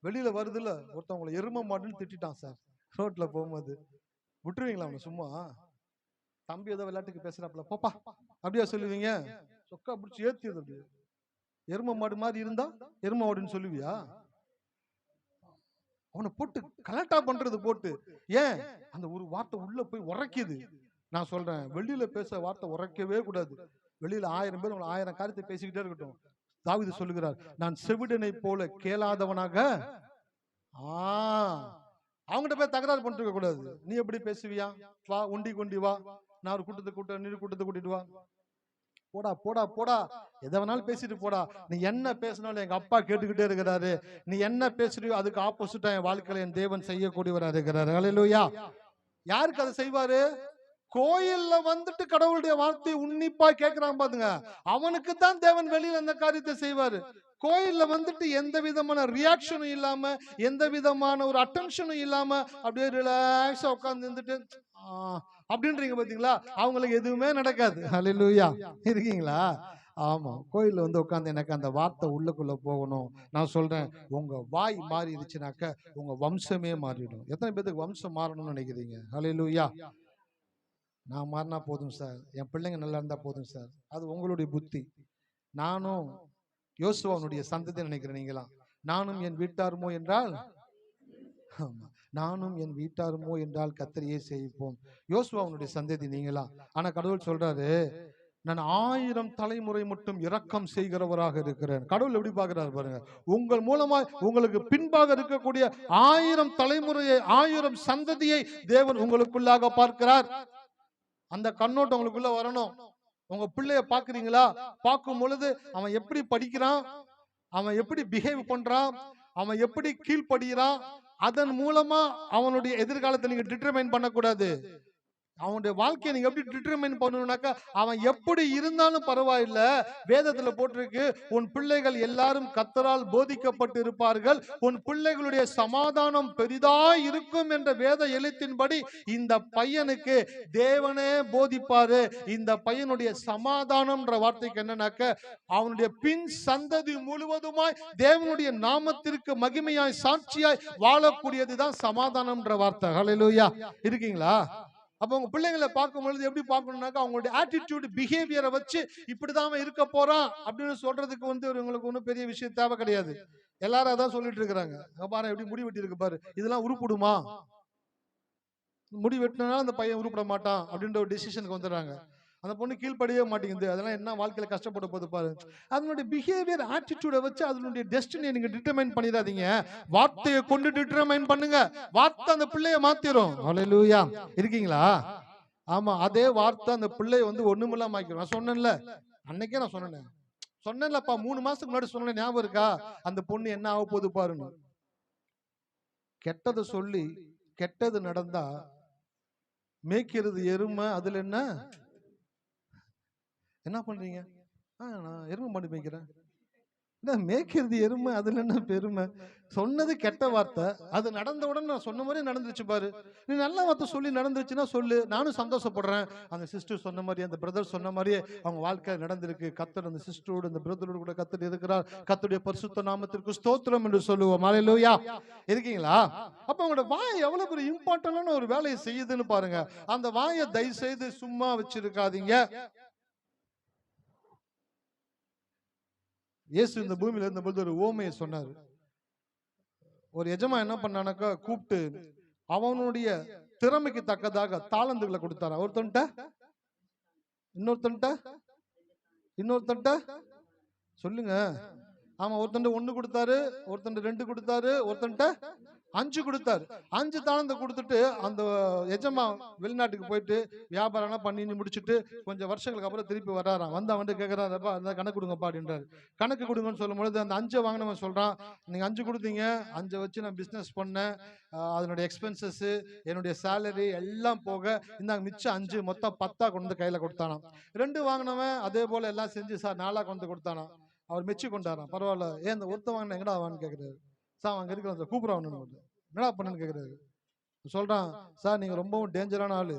வெளியில வருது இல்ல, ஒருத்தவங்களை எரும மாடுன்னு திட்டான் சார் ரோட்ல போகும்போது, விட்டுருவீங்களா அவனை சும்மா? தம்பி ஏதோ விளையாட்டுக்கு பேசுறாப்ல, போப்பா அப்படியா சொல்லுவீங்க? சொக்கா பிடிச்சி ஏத்திடுது. அப்படியே எரும மாடு மாதிரி இருந்தா எரும மாடுன்னு சொல்லுவியா? அவனை போட்டு கலெக்டா பண்றது போட்டு. ஏன்? அந்த ஒரு வார்த்தை உள்ள போய் உரைக்குது. நான் சொல்றேன், வெளியில பேச வார்த்தை உரைக்கவே கூடாது. வெளியில 1000 பேர் 1000 காரியத்தை பேசிக்கிட்டே இருக்கட்டும். தாவீது சொல்லுகிறார், நான் செவிடனை போல கேளாதவனாக. அவங்ககிட்ட போய் தகராறு பண்ணிருக்க கூடாது. நீ எப்படி பேசுவியா? வா உண்டி கொண்டி வா, நான் ஒரு கூட்டத்தை நீ கூட்டத்தை கூட்டிட்டு வா, போடா போடா போடா, எதை வேணாலும் பேசிட்டு போடா. நீ என்ன பேசினாலும் எங்க அப்பா கேட்டுக்கிட்டே இருக்கிறாரு. நீ என்ன பேசுறியோ அதுக்கு ஆப்போசிட்டா என் வாழ்க்கையில என் தேவன் செய்யக்கூடியவரா இருக்கிறாரு. ஹல்லேலூயா. யாருக்கு அதை செய்வாரு? கோயில்ல வந்துட்டு கடவுளுடைய வார்த்தையை உன்னிப்பா கேட்கிறான் பாத்துங்க, அவனுக்கு தான் தேவன் வெளியில அந்த காரியத்தை செய்வாரு. கோயில்ல வந்துட்டு எந்த விதமான ரியாக்ஷனும் இல்லாம, எந்த விதமான ஒரு அட்டென்ஷனும் இல்லாம அப்படியே ரிலாக்ஸா உட்கார்ந்து இருந்துட்டு அப்படின்றீங்க பாத்தீங்களா, அவங்களுக்கு எதுவுமே நடக்காது. ஹல்லேலூயா. இருக்கீங்களா? ஆமா, கோயில்ல வந்து உட்கார்ந்து எனக்கு அந்த வார்த்தை உள்ளுக்குள்ள போகணும். நான் சொல்றேன், உங்க வாய் மாறிடுச்சுனாக்க உங்க வம்சமே மாறிடும். எத்தனை பேருக்கு வம்சம் மாறணும்னு நினைக்கிறீங்க? ஹல்லேலூயா. நான் மாறினா போதும் சார், என் பிள்ளைங்க நல்லா இருந்தா போதும் சார், அது உங்களுடைய புத்தி. நானும் யோசுவாவுடைய சந்ததி நினைக்கிறேன். நீங்களாம் நானும் என் வீட்டாருமோ என்றால், நானும் என் வீட்டாருமோ என்றால் கர்த்தரையே சேவிப்போம். யோசுவாவுடைய சந்ததி நீங்களா. ஆனா கடவுள் சொல்றாரு, நான் 1000 தலைமுறை மட்டும் இரக்கம் செய்கிறவராக இருக்கிறேன். கடவுள் எப்படி பார்க்கிறார் பாருங்க. உங்கள் மூலமா உங்களுக்கு பின்பாக இருக்கக்கூடிய 1000 தலைமுறையை, 1000 சந்ததியை தேவன் உங்களுக்குள்ளாக பார்க்கிறார். அந்த கண்ணோட்டம் உங்களுக்குள்ள வரணும். உங்க பிள்ளைய பாக்குறீங்களா? பார்க்கும் பொழுது அவன் எப்படி படிக்கிறான், அவன் எப்படி பிஹேவ் பண்றான், அவன் எப்படி கீழ்படுகிறான், அதன் மூலமா அவனுடைய எதிர்காலத்தை நீங்க டிட்டர்மைன் பண்ணக்கூடாது. அவனுடைய வாழ்க்கையை நீங்க எப்படி டிட்டர்மைன் பண்ணணும்னாக்கா, அவன் எப்படி இருந்தாலும் பரவாயில்ல. வேதத்துல போட்டிருக்கு, உன் பிள்ளைகள் எல்லாரும் கர்த்தரால் போதிக்கப்பட்டு இருப்பார்கள், உன் பிள்ளைகளுடைய சமாதானம் பெரிதாய் இருக்கும் என்ற வேத எழுத்தின்படி இந்த பையனுக்கு தேவனே போதிப்பாரு. இந்த பையனுடைய சமாதானம்ன்ற வார்த்தைக்கு என்னன்னாக்க, அவனுடைய பின் சந்ததி முழுவதுமாய் தேவனுடைய நாமத்திற்கு மகிமையாய் சாட்சியாய் வாழக்கூடியதுதான் சமாதானம்ன்ற வார்த்தை. ஹல்லேலூயா. இருக்கீங்களா? அப்ப உங்க பிள்ளைங்களை பார்க்கும் பொழுது எப்படி பார்க்கணும்னாக்கா, அவங்களுடைய ஆட்டிடியூட் பிஹேவியரை வச்சு இப்படிதான் இருக்க போறான் அப்படின்னு சொல்றதுக்கு உங்களுக்கு ஒன்றும் பெரிய விஷயம் தேவை கிடையாது. எல்லாரும் அதான் சொல்லிட்டு இருக்கிறாங்க. பாரு எப்படி முடி வெட்டி இருக்கு பாரு, இதெல்லாம் உருப்பிடுமா? முடி வெட்டினாலும் அந்த பையன் உருப்பிட மாட்டான் அப்படின்ற ஒரு டிசிஷனுக்கு வந்துடுறாங்க. அந்த பொண்ணு கீழ்ப்படியே மாட்டேங்குது, அதெல்லாம் என்ன வாழ்க்கையில கஷ்டப்பட போது பாரு. அதனுடைய பிஹேவியர் ஆட்டிடியூட வச்சு அதனுடைய டெஸ்டினியை நீங்க டிட்டர்மைன் பண்ணிடாதீங்க. வார்த்தையை கொண்டு டிட்டர்மைன் பண்ணுங்க. வார்த்தை அந்த பிள்ளைய மாத்திரும். ஹல்லேலூயா. இருக்கீங்களா? ஆமா, அதே வார்த்தை அந்த பிள்ளைய ஒண்ணுமில்லாம ஆக்கிரும். நான் சொன்னேன்ல, அன்னைக்கே நான் சொன்னேன்லப்பா, 3 மாசத்துக்கு முன்னாடி சொன்னேன், ஞாபகம் இருக்கா? அந்த பொண்ணு என்ன ஆக போகுது பாருன்னு. கெட்டதை சொல்லி கெட்டது நடந்தா மேய்க்கிறது எருமை, அதுல என்ன பண்றீங்க? நான் எருமை மாடு மேய்க்கிறேன். மேய்க்கிறது எருமை, அதுல என்ன பெருமை? சொன்னது கெட்ட வார்த்தை, அது நடந்தவுடன் நான் சொன்ன மாதிரி நடந்துச்சு பாரு. நீ நல்ல வார்த்தை சொல்லி நடந்துச்சுன்னா சொல்லு, நானும் சந்தோஷப்படுறேன். அந்த சிஸ்டர் சொன்ன மாதிரி, அந்த பிரதர் சொன்ன மாதிரியே அவங்க வாழ்க்கை நடந்திருக்கு. கர்த்தர் அந்த சிஸ்டரோடு அந்த பிரதரோடு கூட கர்த்தர் இருக்கிறார். கர்த்தருடைய பரிசுத்த நாமத்திற்கு ஸ்தோத்திரம் என்று சொல்லுவோம். ஹல்லேலூயா. இருக்கீங்களா? அப்ப உங்களோட வாய் எவ்வளவு பெரிய இம்பார்ட்டன்டான ஒரு வேலையை செய்யுதுன்னு பாருங்க. அந்த வாயை தயவு செய்து சும்மா வச்சிருக்காதீங்க. இயேசு இந்த பூமியில இருந்தபோது ஒரு ஓமையை சொன்னார். ஒரு எஜமான் என்ன பண்ணானாக்கா, கூப்பிட்டு அவனுடைய திறமைக்கு தக்கதாக தாளந்துகளை கொடுத்தாரா. இன்னொருத்தன்ட்ட சொல்லுங்க. ஆமா, ஒருத்தன் 1 கொடுத்தாரு, ஒருத்தன் 2 கொடுத்தாரு, ஒருத்தன்ட்ட 5 கொடுத்தாரு. 5 தாளந்தை கொடுத்துட்டு அந்த எஜமா வெளிநாட்டுக்கு போயிட்டு வியாபாரம் பண்ணி முடிச்சுட்டு கொஞ்சம் வருஷங்களுக்கு அப்புறம் திருப்பி வர்றாராம். அவன் கேட்கறாருப்பா, அந்த கணக்கு கொடுங்கப்பா அப்படின்றாரு. கணக்கு கொடுங்கன்னு சொல்லும் பொழுது அந்த 5 வாங்கினவன் சொல்றான், நீங்க 5 கொடுத்தீங்க, 5 வச்சு நான் பிசினஸ் பண்ணேன், அதனுடைய எக்ஸ்பென்சஸ், என்னுடைய சேலரி எல்லாம் போக இந்த மிச்சம் 5 மொத்தம் 10 கொண்டு கையில கொடுத்தானாம். 2 வாங்கினவன் அதே போல எல்லாம் செஞ்சு சார் 4 கொண்டு கொடுத்தானாம். அவர் மெச்சு கொண்டாராம். பரவாயில்ல, ஏன் இந்த ஒருத்த வாங்கின எங்கடா வான்னு கேட்கிறாரு. சார் அங்க இருக்கிற கூப்பிடுறான், என்னடா பண்ணுன்னு கேட்கிறாரு. சொல்றான், சார் நீங்க ரொம்பவும் டேஞ்சரான ஆளு.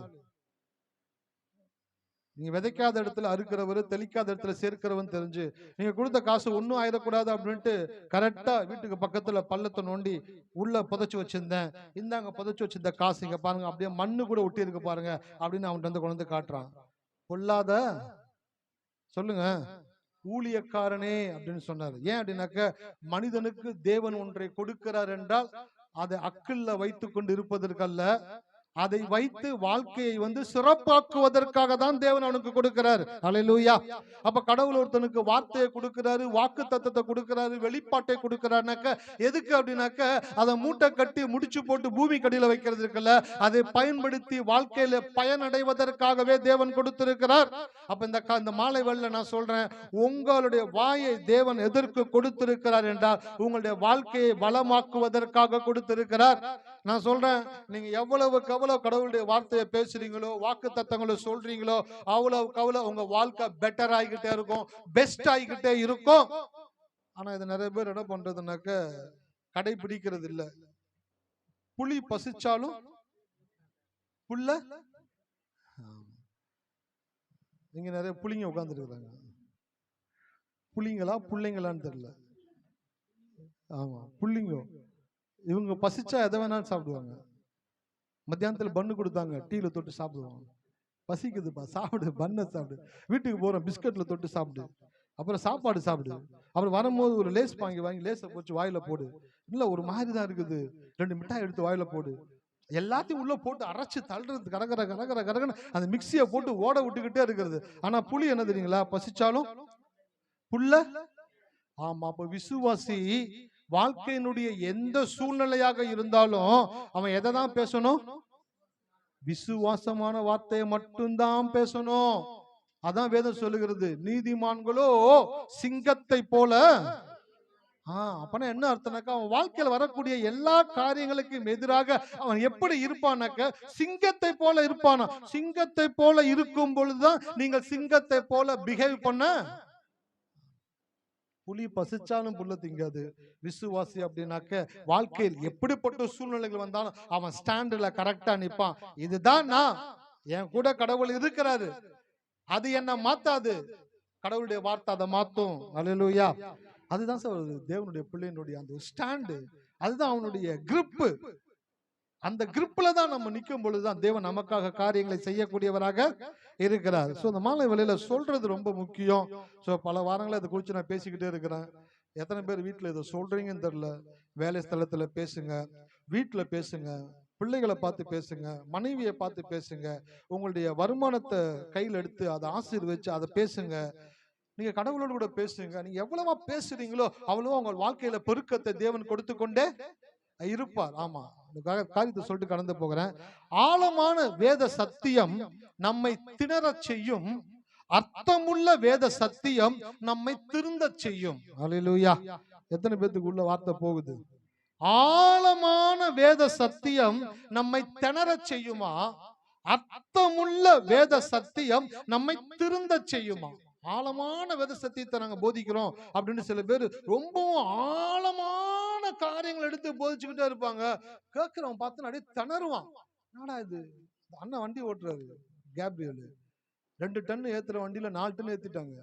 நீங்க விதைக்காத இடத்துல அறுக்கிறவர், தெளிக்காத இடத்துல சேர்க்கிறவன் தெரிஞ்சு நீங்க கொடுத்த காசு ஒன்னும் ஆயிடக்கூடாது அப்படின்ட்டு கரெக்டா வீட்டுக்கு பக்கத்துல பள்ளத்தை நோண்டி உள்ள புதைச்சு வச்சிருந்தேன். இந்தாங்க புதைச்சு வச்சிருந்த காசு, இங்க பாருங்க, அப்படியே மண்ணு கூட ஒட்டி இருக்கு பாருங்க அப்படின்னு அவன்கிட்ட கொண்டு காட்டுறான். கொள்ளாத சொல்லுங்க ஊழியக்காரனே அப்படின்னு சொன்னாரு. ஏன் அப்படின்னாக்க, மனிதனுக்கு தேவன் ஒன்றை கொடுக்கிறார் என்றால் அதை அக்கில்ல வைத்துக் கொண்டு இருப்பதற்கல்ல, அதை வைத்து வாழ்க்கையை சிறப்பாக்குவதற்காக தான் தேவன் அவனுக்கு கொடுக்கிறார். ஹல்லேலூயா. அப்ப கடவுள் ஒருத்தனுக்கு வார்த்தையை கொடுக்கிறாரு, வாக்கு தத்தத்தை கொடுக்கிறாரு, வெளிப்பாட்டை கொடுக்கிறாருனாக்க எதுக்கு அப்படின்னாக்க, அதை மூட்டை கட்டி முடிச்சு போட்டு பூமி கடியில வைக்கிறதுக்குல்ல, அதை பயன்படுத்தி வாழ்க்கையில பயனடைவதற்காகவே தேவன் கொடுத்திருக்கிறார். அப்ப இந்த மாலை வேளையில நான் சொல்றேன், உங்களுடைய வாயை தேவன் எதற்கு கொடுத்திருக்கிறார் என்றால் உங்களுடைய வாழ்க்கையை வளமாக்குவதற்காக கொடுத்திருக்கிறார். நான் சொல்றேன், நீங்க எவ்வளவுக்கு எவ்வளவு கடவுளுடைய வார்த்தையை பேசுறீங்களோ, வாக்கு தத்தங்களை சொல்றீங்களோ, அவ்வளவுக்கு அவ்வளவு உங்க வாழ்க்கை பெட்டர் ஆகிக்கிட்டே இருக்கும், பெஸ்ட் ஆகிக்கிட்டே இருக்கும். ஆனா இது நிறைய பேர் என்ன பண்றதுனாக்க கடைபிடிக்கிறது இல்ல. புலி பசிச்சாலும் புல்ல, இங்க நிறைய புலிங்க உட்கார்ந்து இருக்காங்க. புலிங்களா புள்ளைங்களான்னு தெரியல. ஆமா, புள்ளிங்க. இவங்க பசிச்சா எதை வேணாலும் சாப்பிடுவாங்க. மத்தியானத்துல பண்ணு கொடுத்தாங்க, டீல தொட்டு சாப்பிடுவாங்க. பசிக்குதுப்பா, சாப்பிடு, பண்ண சாப்பிடு. வீட்டுக்கு போறோம், பிஸ்கட்ல தொட்டு சாப்பிடு. அப்புறம் சாப்பாடு சாப்பிடு. அப்புறம் வரும்போது ஒரு லேஸ் வாங்கி லேஸை போச்சு வாயில போடு. இல்ல ஒரு மாதிரி தான் இருக்குது, 2 மிட்டாய் எடுத்து வாயில போடு. எல்லாத்தையும் உள்ள போட்டு அரைச்சு தள்ளுறது, கரகர அந்த மிக்சியை போட்டு ஓட விட்டுக்கிட்டே இருக்கிறது. ஆனா புலி என்ன தெரியுங்களா, பசிச்சாலும் புல்ல. ஆமா, அப்ப விசுவாசி வாழ்க்கையினுடைய எந்த சூழ்நிலையாக இருந்தாலும் அவன் எதை தான் பேசணும்? விசுவாசமான வார்த்தையை மட்டும்தான் பேசணும். அதான் வேதம் சொல்லுகிறது, நீதிமான்களோ சிங்கத்தை போல. அப்பனா என்ன அர்த்தம்னாக்கா, அவன் வாழ்க்கையில வரக்கூடிய எல்லா காரியங்களுக்கும் எதிராக அவன் எப்படி இருப்பானாக்க, சிங்கத்தை போல இருப்பானா. சிங்கத்தை போல இருக்கும் பொழுதுதான் நீங்கள் சிங்கத்தை போல பிஹேவ் பண்ண. புலி பசிச்சாலும் புல்ல திங்காது. விசுவாசி அப்படின்னாக்க வாழ்க்கையில் எப்படிப்பட்ட சூழ்நிலைகள் வந்தாலும் அவன் ஸ்டாண்டுல கரெக்டா நிப்பான். இதுதான் நான், என் கூட கடவுள் இருக்கிறாரு, அது என்ன மாத்தாது, கடவுளுடைய வார்த்தை அதை மாத்தும். அல்லேலூயா. அதுதான் சார் தேவனுடைய பிள்ளையினுடைய அந்த ஸ்டாண்டு, அதுதான் அவனுடைய கிரிப். அந்த கிரிப்ல தான் நம்ம நிற்கும் பொழுதுதான் தேவன் நமக்காக காரியங்களை செய்யக்கூடியவராக இருக்கிறார். ஸோ இந்த மாலை வேளையில சொல்றது ரொம்ப முக்கியம். ஸோ பல வாரங்களா இதை குறித்து நான் பேசிக்கிட்டே இருக்கிறேன். எத்தனை பேர் வீட்டில் இதை சொல்றீங்கன்னு தெரியல. வேலை ஸ்தலத்துல பேசுங்க, வீட்டுல பேசுங்க, பிள்ளைகளை பார்த்து பேசுங்க, மனைவியை பார்த்து பேசுங்க, உங்களுடைய வருமானத்தை கையில் எடுத்து அதை ஆசீர்வதிச்சு அதை பேசுங்க. நீங்க கடவுளோடு கூட பேசுங்க. நீங்க எவ்வளவா பேசுறீங்களோ அவ்வளவா உங்கள் வாழ்க்கையில பெருக்கத்தை தேவன் கொடுத்து கொண்டே இருப்பார். ஆமா, காரியத்தை சொல்லிட்டு கடந்து போகிறேன். ஆழமான வேத சத்தியம் நம்மை திணறச் செய்யும், அர்த்தமுள்ள வேத சத்தியம் நம்மை திருந்த செய்யும். அல்லேலூயா. எத்தனை பேத்துக்கு உள்ள வார்த்தை போகுது? ஆழமான வேத சத்தியம் நம்மை திணறச் செய்யுமா, அர்த்தமுள்ள வேத சத்தியம் நம்மை திருந்த செய்யுமா? ஆழமான வேத சத்தியத்தை நாங்க போதிக்கிறோம் அப்படின்னு சில பேர் ரொம்பவும் ஆழமான காரியங்கள் எடுத்து போதிச்சுக்கிட்டே இருப்பாங்க. கேட்கிறவன் பார்த்து அப்படியே திணறுவான். என்னடா இது, அண்ணன் வண்டி ஓட்டுறாரு கேப்ரியல், 2 டன் ஏத்துற வண்டியில 4 டன் ஏத்திட்டாங்க.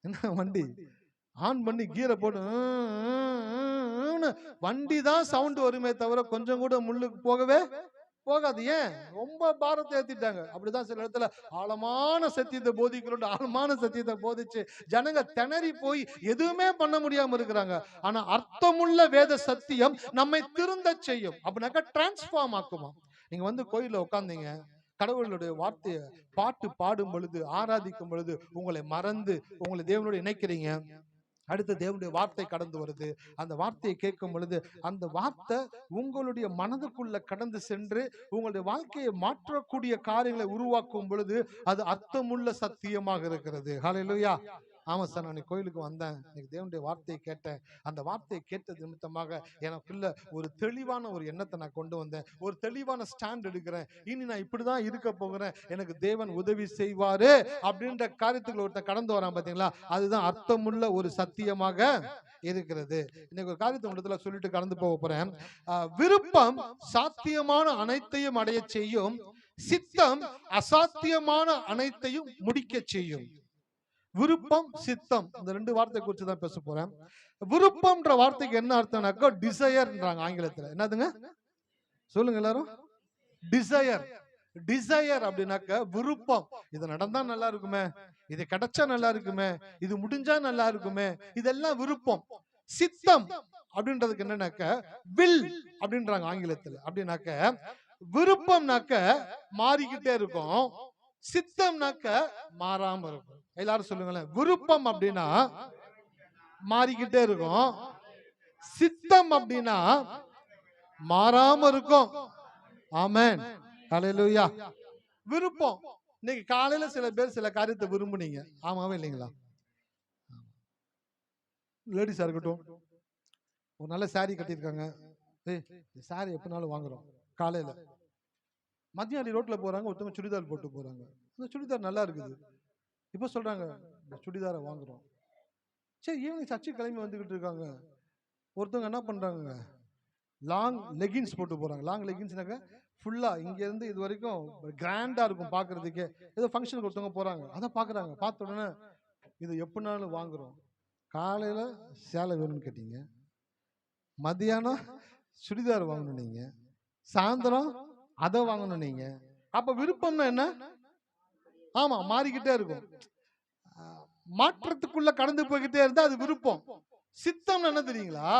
என்ன வண்டி ஆன் பண்ணி கீரை போட்டு வண்டி தான் சவுண்ட் வருமே தவிர கொஞ்சம் கூட முள்ளுக்கு போகவே போகாது. ஏன்? ரொம்ப பாரத்தை ஏத்திட்டாங்க. அப்படிதான் சில இடத்துல ஆழமான சத்தியத்தை போதிக்கிறோம், ஆழமான சத்தியத்தை போதிச்சு ஜனங்க திணறி போய் எதுவுமே பண்ண முடியாம இருக்கிறாங்க. ஆனா அர்த்தமுள்ள வேத சத்தியம் நம்மை திருந்த செய்யும். அப்படின்னாக்கா டிரான்ஸ்ஃபார்ம் ஆக்குமா. நீங்க வந்து கோயில்ல உட்கார்ந்தீங்க, கடவுளுடைய வார்த்தையை பாட்டு பாடும் பொழுது, ஆராதிக்கும் பொழுது உங்களை மறந்து உங்களை தேவனோடு இணைக்கிறீங்க. அடுத்து தேவனுடைய வார்த்தை கடந்து வருது. அந்த வார்த்தையை கேட்கும் பொழுது அந்த வார்த்தை உங்களுடைய மனதுக்குள்ள கடந்து சென்று உங்களுடைய வாழ்க்கையை மாற்றக்கூடிய காரியங்களை உருவாக்கும் பொழுது அது அர்த்தமுள்ள சத்தியமாக இருக்கிறது. ஹல்லேலூயா. ஆமா சார், நான் கோயிலுக்கு வந்தேன், இன்னைக்கு தேவனுடைய வார்த்தையை கேட்டேன். அந்த வார்த்தையை கேட்டது நிமித்தமாக எனக்குள்ள ஒரு தெளிவான ஒரு எண்ணத்தை நான் கொண்டு வந்தேன், ஒரு தெளிவான ஸ்டாண்ட் எடுக்கிறேன். இனி நான் இப்படிதான் இருக்க போகிறேன், எனக்கு தேவன் உதவி செய்வாரு அப்படின்ற காரியத்துக்குள்ள ஒருத்தன் கடந்து வரான் பாத்தீங்களா, அதுதான் அர்த்தமுள்ள ஒரு சத்தியமாக இருக்கிறது. இன்னைக்கு ஒரு காரியத்தை இடத்துல சொல்லிட்டு கடந்து போக போறேன். விருப்பம் சாத்தியமான அனைத்தையும் அடைய செய்யும், சித்தம் அசாத்தியமான அனைத்தையும் முடிக்க செய்யும். விருப்பம் சித்தம், இந்த 2 வார்த்தை குறித்து தான் பேச போறேன். விருப்பம்ன்ற வார்த்தைக்கு என்ன அர்த்தம்னாக்கா டிசையர்ன்றாங்க ஆங்கிலத்துல. என்னதுங்க சொல்லுங்க எல்லாரும்? டிசையர். டிசையர் அப்படின்னாக்க விருப்பம். இது நடந்தா நல்லா இருக்குமே, இது கிடைச்சா நல்லா இருக்குமே, இது முடிஞ்சா நல்லா இருக்குமே, இதெல்லாம் விருப்பம். சித்தம் அப்படின்றதுக்கு என்னன்னாக்க வில் அப்படின்றாங்க ஆங்கிலத்துல. அப்படின்னாக்க விருப்பம்னாக்க மாறிக்கிட்டே இருக்கும், சித்தம்னாக்க மாறாம இருக்கும். எல்லாரும் சொல்லுங்களேன். விருப்பம் அப்படின்னா மாறிக்கிட்டே இருக்கும், சித்தம் அப்படின்னா மாறாம இருக்கும். ஆமென். ஹல்லேலூயா. விருப்பம். இன்னைக்கு காலையில சில பேர் சில காரியத்தை விரும்புனீங்க, ஆமாவே இல்லைங்களா? லேடிஸா இருக்கட்டும், ஒரு நல்ல சாரி கட்டியிருக்காங்க, சாரி எப்பனாலும் வாங்குறோம். காலையில மத்தியானம் ரோட்ல போறாங்க, ஒருத்தவங்க சுடிதார் போட்டு போறாங்க, அந்த சுடிதார் நல்லா இருக்குது, இப்ப சொல்றாங்க இந்த சுடிதாரை வாங்குறோம். சரி, ஈவினிங் சர்ச்சை கிளம்பி வந்துகிட்டு இருக்காங்க, ஒருத்தவங்க என்ன பண்றாங்க, லாங் லெகின்ஸ் போட்டு போறாங்க. லாங் லெகின்ஸ்னாக்க ஃபுல்லா இங்க இருந்து இது வரைக்கும் கிராண்டா இருக்கும் பாக்குறதுக்கே. ஏதோ ஃபங்க்ஷனுக்கு ஒருத்தவங்க போறாங்க, அதை பாக்குறாங்க, பார்த்த உடனே இது எப்படினாலும் வாங்குறோம். காலையில சேலை வேணும்னு கேட்டீங்க, மத்தியானம் சுடிதார் வாங்கணும் நீங்க, சாயந்தரம் அதை வாங்கணும் நீங்க. அப்ப விருப்பம்னா என்ன? ஆமா, மாறிக்கிட்டே இருக்கும், மாற்றத்துக்குள்ள கடந்து போய்கிட்டே இருந்தா அது விருப்பம். சித்தம் என்ன தெரியுங்களா?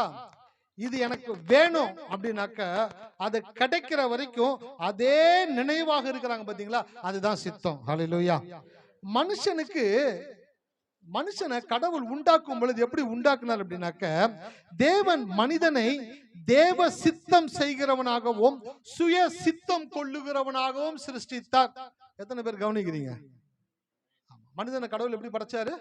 இது எனக்கு வேணும் அப்படின்னாக்க அது கிடைக்கிற வரைக்கும் அதே நினைவாக இருக்கிறாங்க பாத்தீங்களா, அதுதான் சித்தம். ஹல்லேலூயா. மனுஷனை கடவுள் உண்டாக்கும் பொழுது எப்படி உண்டாக்குனார் அப்படின்னாக்க, தேவன் மனிதனை தேவ சித்தம் செய்கிறவனாகவும் சுய சித்தம் கொள்ளுகிறவனாகவும் சிருஷ்டித்தார். எத்தனை பேர் கவனிக்கிறீங்க? மனிதனை கடவுள் எப்படி படைச்சாரு?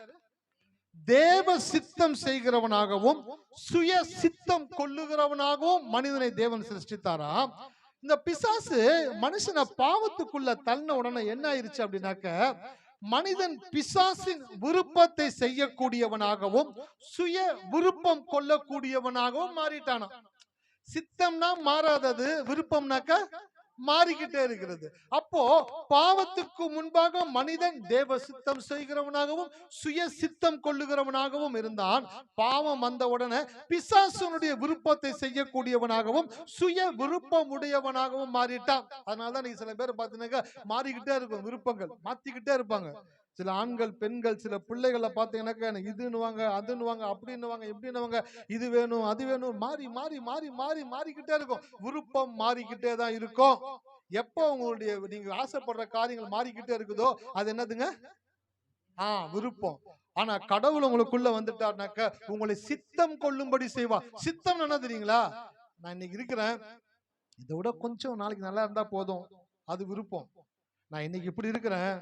தேவ சித்தம் செய்கிறவனாகவும் சுய சித்தம் கொள்ளுகிறவனாகவும் மனிதனை தேவன் சிருஷ்டித்தாராம். இந்த பிசாசு மனுஷனை பாவத்துக்குள்ள தள்ள உடனே என்ன ஆயிருச்சு அப்படின்னாக்க, மனிதன் பிசாசின் விருப்பத்தை செய்யக்கூடியவனாகவும் சுய விருப்பம் கொள்ளக்கூடியவனாகவும் மாறிட்டானாம். சித்தம்னா மாறாதது, விருப்பம்னாக்க மாறிக்கிட்டே இருக்கிறது. அப்போ பாவத்துக்கு முன்பாக மனிதன் தேவ சித்தம் செய்கிறவனாகவும் சுய சித்தம் கொள்ளுகிறவனாகவும் இருந்தான். பாவம் வந்த உடனே பிசாசுனுடைய விருப்பத்தை செய்யக்கூடியவனாகவும் சுய விருப்பம் உடையவனாகவும் மாறிட்டான். அதனாலதான் நீங்க சில பேர் பார்த்தீங்கன்னா மாறிக்கிட்டே இருக்கும், விருப்பங்கள் மாத்திக்கிட்டே இருப்பாங்க. சில ஆண்கள் பெண்கள் சில பிள்ளைகளை பார்த்தீங்கன்னாக்கா எனக்கு இதுன்னுவாங்க அதுன்னுவாங்க அப்படின்னுவாங்க இப்படின்னுவாங்க, இது வேணும் அது வேணும், மாறி மாறி மாறி மாறி மாறிக்கிட்டே இருக்கும். விருப்பம் மாறிக்கிட்டே தான் இருக்கும். எப்போ உங்களுடைய நீங்க ஆசைப்படுற காரியங்கள் மாறிக்கிட்டே இருக்குதோ அது என்னதுங்க? விருப்பம். ஆனா கடவுள் உங்களுக்குள்ள வந்துட்டாருனாக்க உங்களை சித்தம் கொள்ளும்படி செய்வா. சித்தம் என்ன தெரியுங்களா? நான் இன்னைக்கு இருக்கிறேன், இதை விட கொஞ்சம் நாளைக்கு நல்லா இருந்தா போதும், அது விருப்பம். நான் இன்னைக்கு இப்படி இருக்கிறேன்,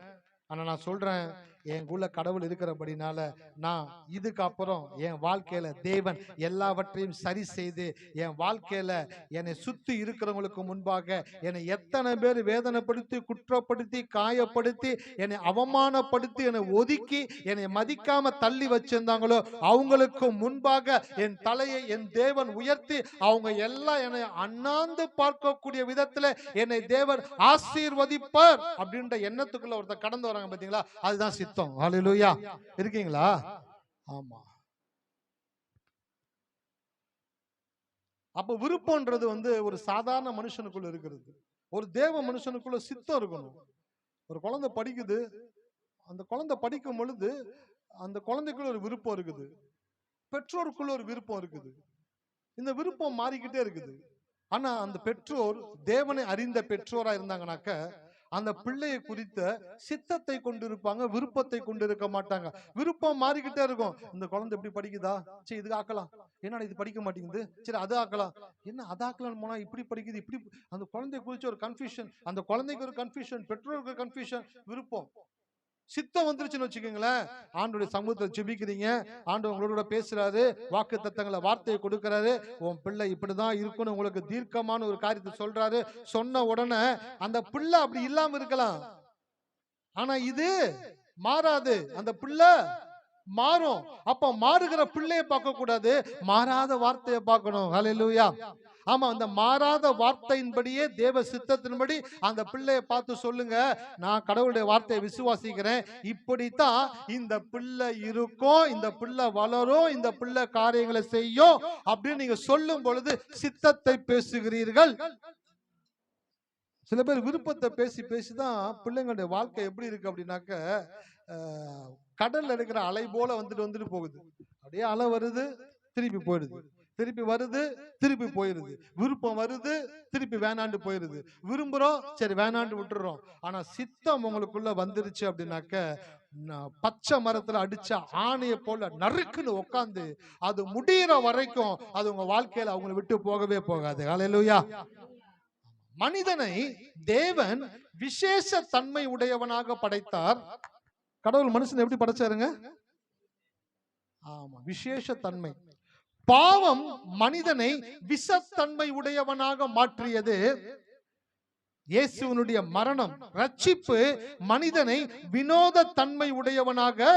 ஆனா நான் சொல்றேன் என்குள்ள கடவுள் இருக்கிறபடினால நான் இதுக்கப்புறம் என் வாழ்க்கையில தேவன் எல்லாவற்றையும் சரி செய்து என் வாழ்க்கையில என்னை சுத்தி இருக்கிறவங்களுக்கு முன்பாக என்னை எத்தனை பேர் வேதனைப்படுத்தி குற்றப்படுத்தி காயப்படுத்தி என்னை அவமானப்படுத்தி என்னை ஒதுக்கி என்னை மதிக்காம தள்ளி வச்சிருந்தாங்களோ அவங்களுக்கு முன்பாக என் தலையை என் தேவன் உயர்த்தி அவங்க எல்லாம் என்னை அண்ணாந்து பார்க்கக்கூடிய விதத்துல என்னை தேவன் ஆசீர்வதிப்பார் அப்படின்ற எண்ணத்துக்குள்ள ஒருத்தர் கடந்து வராங்க பாத்தீங்களா, அதுதான் சித்தம். ஹல்லேலூயா. இருக்கீங்களா? ஆமா. அப்ப விருப்பம்ன்றது ஒரு சாதாரண மனுஷனுக்குள்ள இருக்கிறது. ஒரு தேவ மனுஷனுக்குள்ள சித்தம் இருக்கணும். ஒரு குழந்தை படிக்குது, அந்த குழந்தை படிக்கும் பொழுது அந்த குழந்தைக்குள்ள ஒரு விருப்பம் இருக்குது, பெற்றோருக்குள்ள ஒரு விருப்பம் இருக்குது. இந்த விருப்பம் மாறிக்கிட்டே இருக்குது. ஆனா அந்த பெற்றோர் தேவனை அறிந்த பெற்றோரா இருந்தாங்கனாக்க அந்த பிள்ளையை குறித்த சித்தத்தை கொண்டிருப்பாங்க, விருப்பத்தை கொண்டிருக்க மாட்டாங்க. விருப்பம் மாறிக்கிட்டே இருக்கும். இந்த குழந்தை எப்படி படிக்குதா, சரி இது ஆக்கலாம், என்னடா இது படிக்க மாட்டேங்குது, சரி அது ஆக்கலாம், என்ன அது ஆக்கலாம் போனா இப்படி படிக்குது, இப்படி அந்த குழந்தைய குறிச்சு ஒரு கன்ஃபியூஷன், அந்த குழந்தைக்கு ஒரு கன்ஃபியூஷன், பெற்றோருக்கு கன்ஃபியூஷன். விருப்பம் சித்தம் வந்துருச்சுன்னு வச்சுக்கோங்களேன், ஆண்டோடைய சமூகத்தை ஜெபிக்கிறீங்க, ஆண்டு உங்களோட பேசுறாரு, வாக்கு தத்தங்களை வார்த்தையை கொடுக்கிறாரு, உன் பிள்ளை இப்படிதான் இருக்கணும் உங்களுக்கு தீர்க்கமான ஒரு காரியத்தை சொல்றாரு. சொன்ன உடனே அந்த பிள்ளை அப்படி இல்லாம இருக்கலாம், ஆனா இது மாறாது, அந்த பிள்ளை மாறும். அப்ப மாறுகிற பிள்ளைய பார்க்க கூடாது, மாறாத வார்த்தையை பார்க்கணும். ஹல்லேலூயா. ஆமா, அந்த மாறாத வார்த்தையின்படியே தேவ சித்தத்தின்படி அந்த பிள்ளையை பார்த்து சொல்லுங்க, நான் கடவுளுடைய வார்த்தையை விசுவாசிக்கிறேன், இப்படித்தான் இந்த பிள்ளை இருக்கும், இந்த பிள்ளை வளரும், இந்த பிள்ளை காரியங்களை செய்யும் அப்படின்னு நீங்க சொல்லும் பொழுது சித்தத்தை பேசுகிறீர்கள். சில பேர் விருப்பத்தை பேசி பேசிதான் பிள்ளைங்களுடைய வாழ்க்கை எப்படி இருக்கு அப்படின்னாக்க, கடல்ல இருக்கிற அலை போல வந்துட்டு போகுது. அப்படியே அலை வருது திருப்பி போயிடுது, திருப்பி வருது திருப்பி போயிருது, விருப்பம் வருது திருப்பி வேணாண்டு போயிருது, விரும்புறோம் சரி வேணாண்டு விட்டுறோம். ஆனா சித்தம் உங்களுக்குள்ள வந்துருச்சு அப்படின்னாக்க பச்சை மரத்துல அடிச்ச ஆணைய போல நறுக்குன்னு உட்காந்து அது முடிகிற வரைக்கும் அது உங்க வாழ்க்கையில அவங்களை விட்டு போகவே போகாது. ஹல்லேலூயா. மனிதனை தேவன் விசேஷ தன்மை உடையவனாக படைத்தார். கடவுள் மனுஷன் எப்படி படைச்சாருங்க? ஆமா, விசேஷ தன்மை. பாவம் மனிதனை விஷத்தன்மை உடையவனாக மாற்றியது. இயேசுவினுடைய மரணம் ரட்சிப்பு மனிதனை வினோத தன்மை உடையவனாக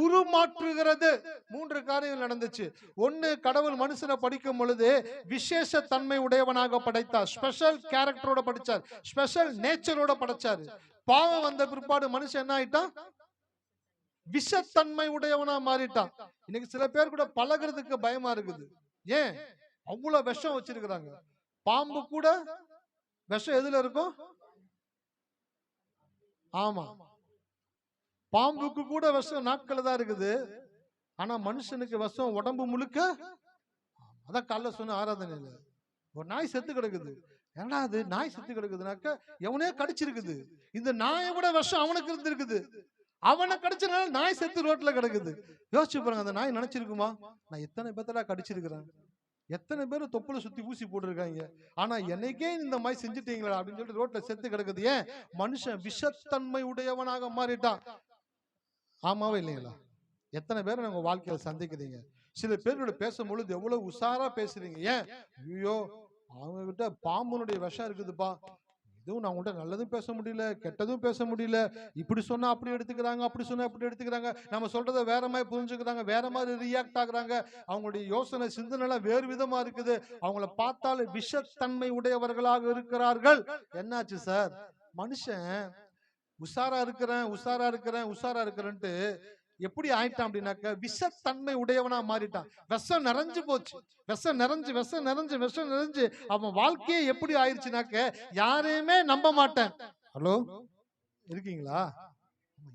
உருமாற்றுகிறது. 3 காரியங்கள் நடந்துச்சு. ஒன்னு, கடவுள் மனுஷனை படிக்கும் பொழுது விசேஷ தன்மை உடையவனாக படைத்தார், ஸ்பெஷல் கேரக்டரோட படிச்சார், ஸ்பெஷல் நேச்சரோட படைச்சாரு. பாவம் வந்த பிற்பாடு மனுஷன் என்ன ஆயிட்டான்? விஷத்தன்மை உடையவனா மாறிட்டான். இன்னைக்கு சில பேர் கூட பழகிறதுக்கு பயமா இருக்குது. ஏன்? அவ்வளவு விஷம் வச்சிருக்கிறாங்க. பாம்பு கூட விஷம் எதுல இருக்கும்? ஆமா, பாம்புக்கு கூட விஷம் நாட்கள் தான் இருக்குது. ஆனா மனுஷனுக்கு விஷம் உடம்பு முழுக்க. அதான் காலைல சொன்ன ஆராதனையில ஒரு நாய் செத்து கிடக்குது. ஏன்னா அது நாய் செத்து கிடக்குதுனாக்க எவனே கடிச்சிருக்குது. இந்த நாயை விட விஷம் அவனுக்கு இருந்திருக்குது. அவனை கடிச்சனால நாய் செத்து ரோட்ல கிடக்குது. யோசிச்சு பாருங்க, அந்த நாய் நினைச்சிருக்குமா நான் எத்தனை பேர்த்தடா கடிச்சிருக்கிறேன், எத்தனை பேர் தொப்புல சுத்தி ஊசி போட்டிருக்காங்க, ஆனா என்னைக்கே இந்த மாதிரி செஞ்சுட்டீங்களா அப்படின்னு சொல்லிட்டு ரோட்ல செத்து கிடக்குது. ஏன்? மனுஷன் விஷத்தன்மை உடையவனாக மாறிட்டான். ஆமாவா இல்லைங்களா? எத்தனை பேரை உங்க வாழ்க்கையில சந்திக்கிறீங்க? சில பேரோட பேசும்பொழுது எவ்வளவு உஷாரா பேசுறீங்க. ஏன்? ஐயோ, அவங்க கிட்ட பாம்புனுடைய விஷம் இருக்குதுப்பா, இதுவும் நான் உங்கள்கிட்ட நல்லதும் பேச முடியல, கெட்டதும் பேச முடியல. இப்படி சொன்னா அப்படி எடுத்துக்கிறாங்க, அப்படி சொன்னா அப்படி எடுத்துக்கிறாங்க, நம்ம சொல்றதை வேற மாதிரி புரிஞ்சுக்கிறாங்க, வேற மாதிரி ரியாக்ட் ஆகுறாங்க. அவங்களுடைய யோசனை சிந்தனை வேறு விதமா இருக்குது. அவங்கள பார்த்தால் விஷத்தன்மை உடையவர்களாக இருக்கிறார்கள். என்னாச்சு சார்? மனுஷன் உஷாரா இருக்கிறேன், உஷாரா இருக்கிறேன், உஷாரா இருக்கிறேன்ட்டு எப்படி ஆயிட்டான் அப்படின்னாக்க விஷத்தன்மை உடையவனா மாறிட்டான். விஷம் நிறைஞ்சு போச்சு. விஷம் நிறைஞ்சு அவன் வாழ்க்கையே எப்படி ஆயிடுச்சுனாக்க யாரையுமே நம்ப மாட்டேன். ஹலோ, இருக்கீங்களா?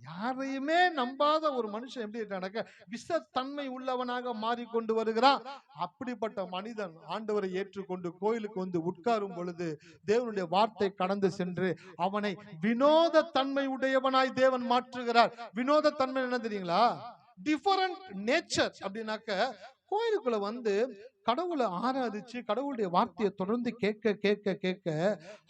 யாரையுமே நம்பாத ஒரு மனுஷன் எப்படி இருக்கானாக்க விஷத்தன்மை உள்ளவனாக மாறிக்கொண்டு வருகிறான். அப்படிப்பட்ட மனிதன் ஆண்டவரை ஏற்றுக்கொண்டு கோயிலுக்கு வந்து உட்காரும் பொழுது தேவனுடைய வார்த்தை கடந்து சென்று அவனை வினோத தன்மை உடையவனாய் தேவன் மாற்றுகிறார். வினோத தன்மை என்ன தெரியுங்களா? Different nature. அப்படின்னாக்க கோயிலுக்குள்ள வந்து கடவுளை ஆராதிச்சு கடவுளுடைய வார்த்தையை தொடர்ந்து கேட்க கேட்க கேட்க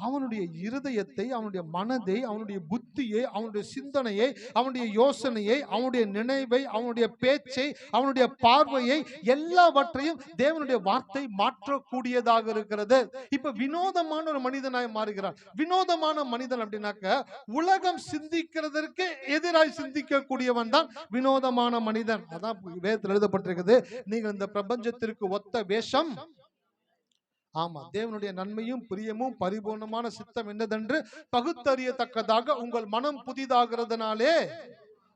அவனுடைய இருதயத்தை, அவனுடைய மனதை, அவனுடைய புத்தியை, அவனுடைய சிந்தனையை, அவனுடைய யோசனையை, அவனுடைய நினைவை, அவனுடைய பேச்சை, அவனுடைய பார்வையை எல்லாவற்றையும் தேவனுடைய வார்த்தை மாற்றக்கூடியதாக இருக்கிறது. இப்ப வினோதமான ஒரு மனிதனாய் மாறுகிறான். வினோதமான மனிதன் அப்படின்னாக்க உலகம் சிந்திக்கிறதற்கு எதிராய் சிந்திக்க கூடியவன் தான் வினோதமான மனிதன். அதான் வேதத்தில் எழுதப்பட்டிருக்குது, நீங்கள் இந்த பிரபஞ்சத்திற்கு ஒத்த வேஷம். ஆமா, தேவனுடைய நன்மையும் பிரியமும் பரிபூர்ணமான சித்தம் என்னதென்று பகுத்தறியத்தக்கதாக உங்கள் மனம் புதிதாகிறதுனாலே,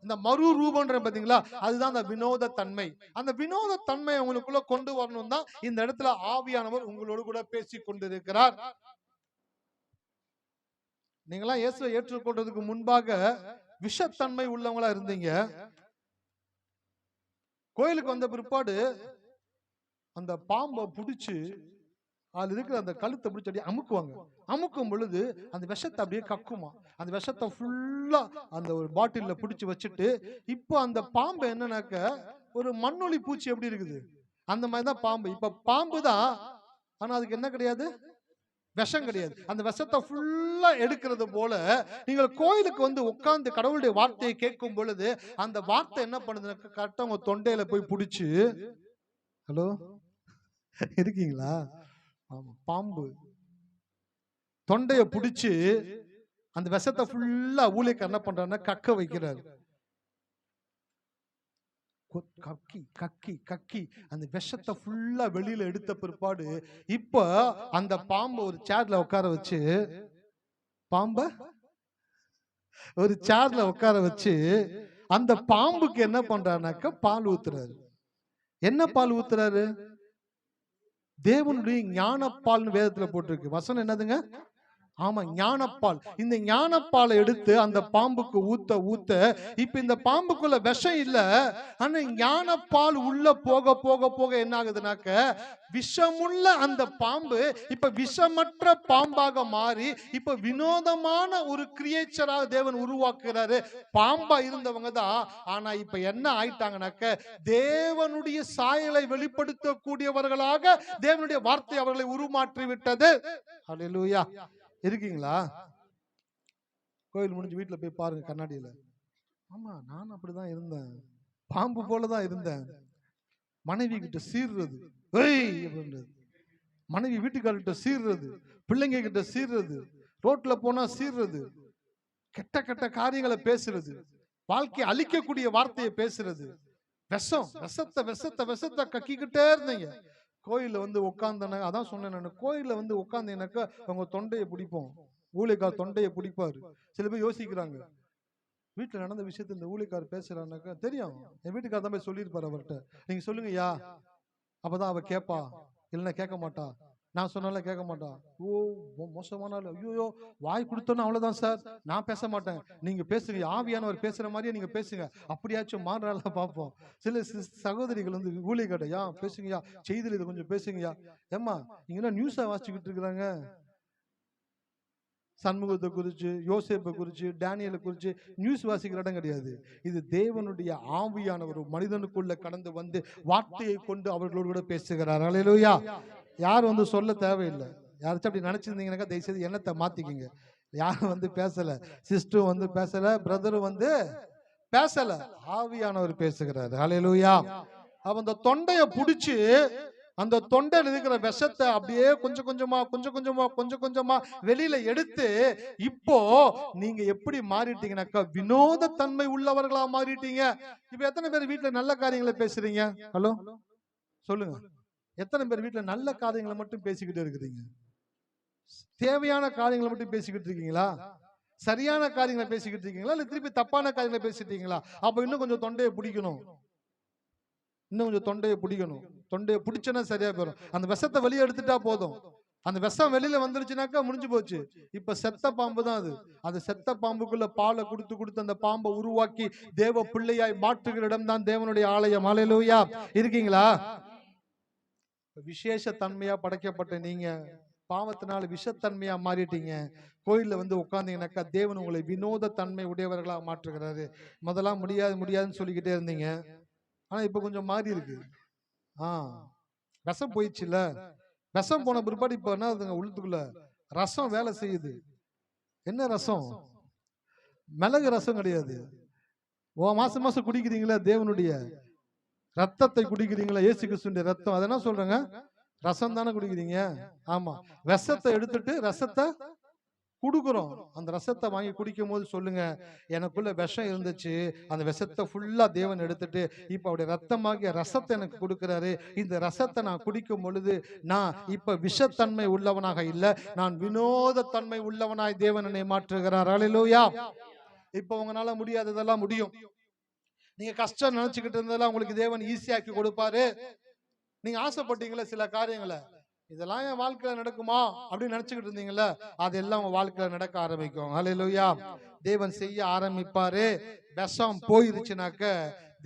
இந்த மறு ரூபன்ற பாத்தீங்களா, அதுதான் அந்த வினோத தன்மை. அந்த வினோத தன்மை உங்களுக்குள்ள கொண்டு வரணும் தான் இந்த இடத்துல ஆவியானவர் உங்களோடு கூட பேசி கொண்டிருக்கிறார். நீங்களாம் இயேசுவை ஏற்றுக்கொள்றதுக்கு முன்பாக விஷத்தன்மை உள்ளவங்களா இருந்தீங்க. கோயிலுக்கு வந்த பிற்பாடு அந்த பாம்பை பிடிச்சு அதுல இருக்கிற அந்த கழுத்தை பிடிச்சி அப்படியே அமுக்குவாங்க. அமுக்கும் பொழுது அந்த விஷத்தை அப்படியே கக்குமா. அந்த விஷத்தை ஃபுல்லா அந்த ஒரு பாட்டில்ல பிடிச்சி வச்சுட்டு, இப்போ அந்த பாம்பு என்னன்னாக்க ஒரு மண்ணொலி பூச்சி எப்படி இருக்குது அந்த மாதிரிதான் பாம்பு. இப்ப பாம்பு தான், ஆனா அதுக்கு என்ன கிடையாது? விஷம் கிடையாது. அந்த விஷத்தை ஃபுல்லா எடுக்கிறது போல நீங்கள் கோயிலுக்கு வந்து உட்கார்ந்து கடவுளுடைய வார்த்தையை கேட்கும் பொழுது அந்த வார்த்தை என்ன பண்ணுதுன்னா கரெக்டா உங்க தொண்டையில போய் பிடிச்சு. ஹலோ, இருக்கீங்களா? ஆமா, பாம்பு தொண்டைய பிடிச்சு அந்த விஷத்தை ஃபுல்லா ஊழியக்காரர் என்ன பண்றாருன்னா கக்க வைக்கிறாரு. கக்கி கக்கி கக்கி அந்த விஷத்தை ஃபுல்லா வெளியில எடுத்த பிற்பாடு இப்ப அந்த பாம்பை ஒரு சேர்ல உட்கார வச்சு, பாம்ப ஒரு சேர்ல உட்கார வச்சு அந்த பாம்புக்கு என்ன பண்றாருனாக்க பால் ஊத்துறாரு. என்ன பால் ஊத்துறாரு? தேவனுடைய ஞானப்பால்னு வேதத்துல போட்டிருக்கு. வசனம் என்னதுங்க? ஆமா, ஞானப்பால். இந்த ஞானப்பாலை எடுத்து அந்த பாம்புக்கு ஊத்த ஊத்த இப்ப இந்த பாம்புக்குள்ள விஷம் இல்ல, ஆனா ஞானப்பால் உள்ள போக போக போக என்ன ஆகுதுனாக்க விஷமுள்ள அந்த பாம்பு இப்ப விஷமற்ற பாம்பாக மாறி இப்ப வினோதமான ஒரு கிரியேச்சராக தேவன் உருவாக்குறாரு. பாம்பா இருந்தவங்க தான், ஆனா இப்ப என்ன ஆயிட்டாங்கனாக்க தேவனுடைய சாயலை வெளிப்படுத்தக்கூடியவர்களாக தேவனுடைய வார்த்தை அவர்களை உருமாற்றி விட்டது. அல்லேலூயா. இருக்கீங்களா? கோயில் முடிஞ்சு வீட்டுல போய் பாருங்க கண்ணாடியில. ஆமா, நான் அப்படிதான் இருந்தேன், பாம்பு போலதான் இருந்தேன். மனைவி கிட்ட சீர்றது, மனைவி வீட்டுக்காரர்கிட்ட சீர்றது, பிள்ளைங்க கிட்ட சீர்றது, ரோட்ல போனா சீர்றது, கெட்ட கெட்ட காரியங்களை பேசுறது, வாழ்க்கையை அழிக்கக்கூடிய வார்த்தையை பேசுறது, விஷத்தை கக்கிக்கிட்டே இருந்தீங்க. கோயில்ல வந்து உட்கார்ந்தன, அதான் சொன்னேன் நான், கோயில்ல வந்து உட்கார்ந்தீங்கன்னாக்கா உங்க தொண்டையை பிடிப்போம், ஊழியக்கார் தொண்டையை பிடிப்பாரு. சில பேர் யோசிக்கிறாங்க, வீட்டுல நடந்த விஷயத்த இந்த ஊழியக்கார் பேசுறான்னாக்கா தெரியும், என் வீட்டுக்கார தான் போய் சொல்லியிருப்பாரு அவர்கிட்ட, நீங்க சொல்லுங்க யா, அப்பதான் அவ கேட்பா, இல்லைன்னா கேட்க மாட்டா, நான் சொன்னால கேட்க மாட்டா. ஓ, மோசமான ஐயோ, வாய் கொடுத்தோன்னா அவ்வளவுதான் சார், நான் பேச மாட்டேன், நீங்க பேசுங்க, ஆவியானவர் பேசுற மாதிரியே நீங்க பேசுங்க, அப்படியாச்சும் மாறுறால பார்ப்போம். சில சகோதரிகள் வந்து ஊழியக்காரயா பேசுங்கயா, செய்தியில் இதை கொஞ்சம் பேசுங்கயா. ஏம்மா, நீங்க நியூஸா வாசிச்சுக்கிட்டு இருக்கிறாங்க, சண்முகத்தை குறிச்சு, யோசேப்பை குறிச்சு, டேனியலை குறிச்சு நியூஸ் வாசிக்கிற இடம் கிடையாது. இது தேவனுடைய ஆவியானவர் மனிதனுக்குள்ள கடந்து வந்து வார்த்தையை கொண்டு அவர்களோடு கூட பேசுகிறார். அல்லேலூயா. யார் வந்து சொல்ல தேவையில்லை. யாராச்சும் அப்படி நினைச்சிருந்தீங்கன்னாக்கா தயவுசெய்து எண்ணத்தை மாத்திக்கிங்க. யாரும் வந்து பேசல, சிஸ்டரும் வந்து பேசல, பிரதரும் வந்து பேசல, ஆவியானவர் பேசுகிறாரு. ஹல்லேலூயா. அப்ப அந்த தொண்டைய புடிச்சு அந்த தொண்டையில் இருக்கிற விஷத்தை அப்படியே கொஞ்சம் கொஞ்சமா வெளியில எடுத்து, இப்போ நீங்க எப்படி மாறிட்டீங்கன்னாக்கா வினோத தன்மை உள்ளவர்களா மாறிட்டீங்க. இப்ப எத்தனை பேர் வீட்டுல நல்ல காரியங்களை பேசுறீங்க? ஹலோ சொல்லுங்க. எத்தனை பேர் வீட்டுல நல்ல காரியங்களை மட்டும் பேசிக்கிட்டு இருக்கிறீங்க? தேவையான காரியங்களை மட்டும் பேசிக்கிட்டு இருக்கீங்களா? சரியான காரியங்களை பேசிக்கிட்டு இருக்கீங்களா? இல்ல திருப்பி தப்பான காரியங்களை பேசிட்டீங்களா? அப்ப இன்னும் கொஞ்சம் தொண்டையை பிடிக்கணும். தொண்டையை பிடிச்சனா சரியா போயிடும். அந்த விஷத்தை வெளியே எடுத்துட்டா போதும். அந்த விஷம் வெளியில வந்துருச்சுனாக்கா முடிஞ்சு போச்சு. இப்ப செத்த பாம்பு தான் அது. அது செத்த பாம்புக்குள்ள பாலை கொடுத்து அந்த பாம்பை உருவாக்கி தேவ பிள்ளையாய் மாற்றுகிற இடம் தான் தேவனுடைய ஆலயம். ஹல்லேலூயா. இருக்கீங்களா? விசேஷ தன்மையா படைக்கப்பட்ட நீங்க பாவத்தினால விஷத்தன்மையா மாறிட்டீங்க. கோயில்ல வந்து உட்கார்ந்தீங்கன்னாக்கா தேவன் உங்களை வினோத தன்மை உடையவர்களா மாற்றுகிறாரு. முதல்ல முடியாதுன்னு சொல்லிக்கிட்டே இருந்தீங்க. ஆனா இப்ப கொஞ்சம் மாறி இருக்கு. விஷம் போயிடுச்சுல. விஷம் போன பிற்பாடு இப்ப என்ன உள்ளுக்குள்ள ரசம் வேலை செய்யுது. என்ன ரசம்? மிளகு ரசம் கிடையாது. மாசம் குடிக்கிறீங்களா தேவனுடைய ரத்தத்தை குடிக்கிறீங்களா? இயேசு கிறிஸ்துவின் ரத்தம். அதை என்ன சொல்றேங்க? ரசம் தானே குடிக்கிறீங்க. ஆமா, விஷத்தை எடுத்துட்டு ரசத்தை குடுக்குறோம். அந்த ரசத்தை வாங்கி குடிக்கும் போது சொல்லுங்க, எனக்குள்ள விஷம் இருந்துச்சு, அந்த விஷத்தை ஃபுல்லா தேவன் எடுத்துட்டு இப்ப அவருடைய ரத்தமாகிய ரசத்தை எனக்கு கொடுக்கிறாரு. இந்த ரசத்தை நான் குடிக்கும் பொழுது நான் இப்ப விஷத்தன்மை உள்ளவனாக இல்ல, நான் வினோத தன்மை உள்ளவனாய் தேவன் என்னை மாற்றுகிறார். ஹல்லேலூயா. இப்ப உங்களால முடியாததெல்லாம் முடியும். நீங்க கஷ்டம் நினைச்சுக்கிட்டு இருந்ததெல்லாம் உங்களுக்கு தேவன் ஈஸியாக்கி கொடுப்பாரு. நீங்க ஆசைப்பட்டீங்களா சில காரியங்களை, இதெல்லாம் என் வாழ்க்கையில நடக்குமா அப்படின்னு நினைச்சுக்கிட்டு இருந்தீங்கல்ல, அதெல்லாம் உங்க வாழ்க்கையில நடக்க ஆரம்பிக்கும். ஹல்லேலூயா. தேவன் செய்ய ஆரம்பிப்பாரு. விஷம் போயிருச்சுனாக்க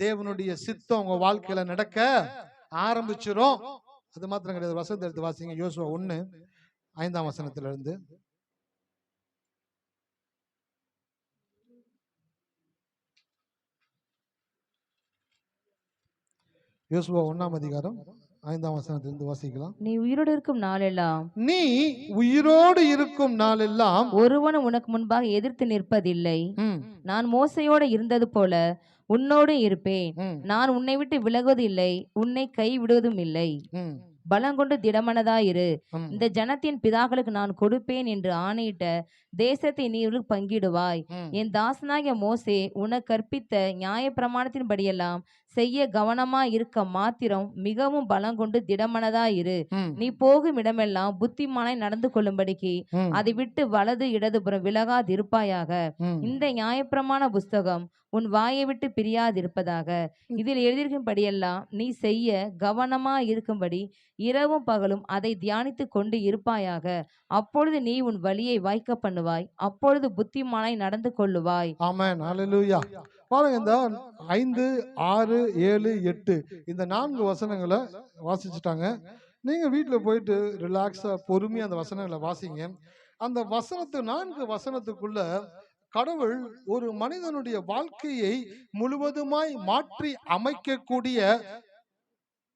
தேவனுடைய சித்தம் உங்க வாழ்க்கையில நடக்க ஆரம்பிச்சிரும். அது மாத்திரம் கிடையாது. வசனத்தை எடுத்து வாசிங்க. யோசுவா 1:5 யோசுவா 1:5 வாசிக்கலாம். நீ உயிரோடு இருக்கும் நாளெல்லாம் ஒருவனும் உனக்கு முன்பாக எதிர்த்து நிற்பதில்லை. நான் மோசையோடு இருந்தது போல உன்னோடு இருப்பேன். நான் உன்னை விட்டு விலகுவது இல்லை, உன்னை கை விடுவதும் இல்லை. பலங்கொண்டு திடமனதாயிரு. இந்த ஜனத்தின் பிதாக்களுக்கு நான் கொடுப்பேன் என்று ஆணையிட்ட தேசத்தை நீ பங்கிடுவாய். என் தாசனாகிய மோசே உனக்கு கற்பித்த நியாய பிரமாணத்தின்படியெல்லாம் செய்ய கவனமா இருக்க மாத்திரம் மிகவும் பலங்கொண்டு திடமனதாயிரு. நீ போகும் இடமெல்லாம் புத்திமானாய் நடந்து கொள்ளும்படிக்கு அதை விட்டு வலது இடதுபுறம் விலகாதிருப்பாயாக. இந்த நியாயப்பிரமாண புஸ்தகம் உன் வாயை விட்டு பிரியாதிருப்பதாக. இதில் எழுதியிருக்கும்படியெல்லாம் நீ செய்ய கவனமா இருக்கும்படி இரவும் பகலும் அதை தியானித்து கொண்டு இருப்பாயாக. அப்பொழுது நீ உன் வழியை வாய்க்க பண்ணுவாய், அப்பொழுது புத்திமானாய் நடந்து கொள்ளுவாய். ஆமென். ஹல்லேலூயா. பாருங்க, இந்த 5, 6, 7, 8 இந்த 4 வசனங்களை வாசிச்சுட்டாங்க. நீங்க வீட்டுல போயிட்டு ரிலாக்ஸா பொறுமையா அந்த வசனங்களை வாசிங்க. அந்த 4 வசனத்துக்குள்ள கடவுள் ஒரு மனிதனுடைய வாழ்க்கையை முழுவதுமாய் மாற்றி அமைக்கக்கூடிய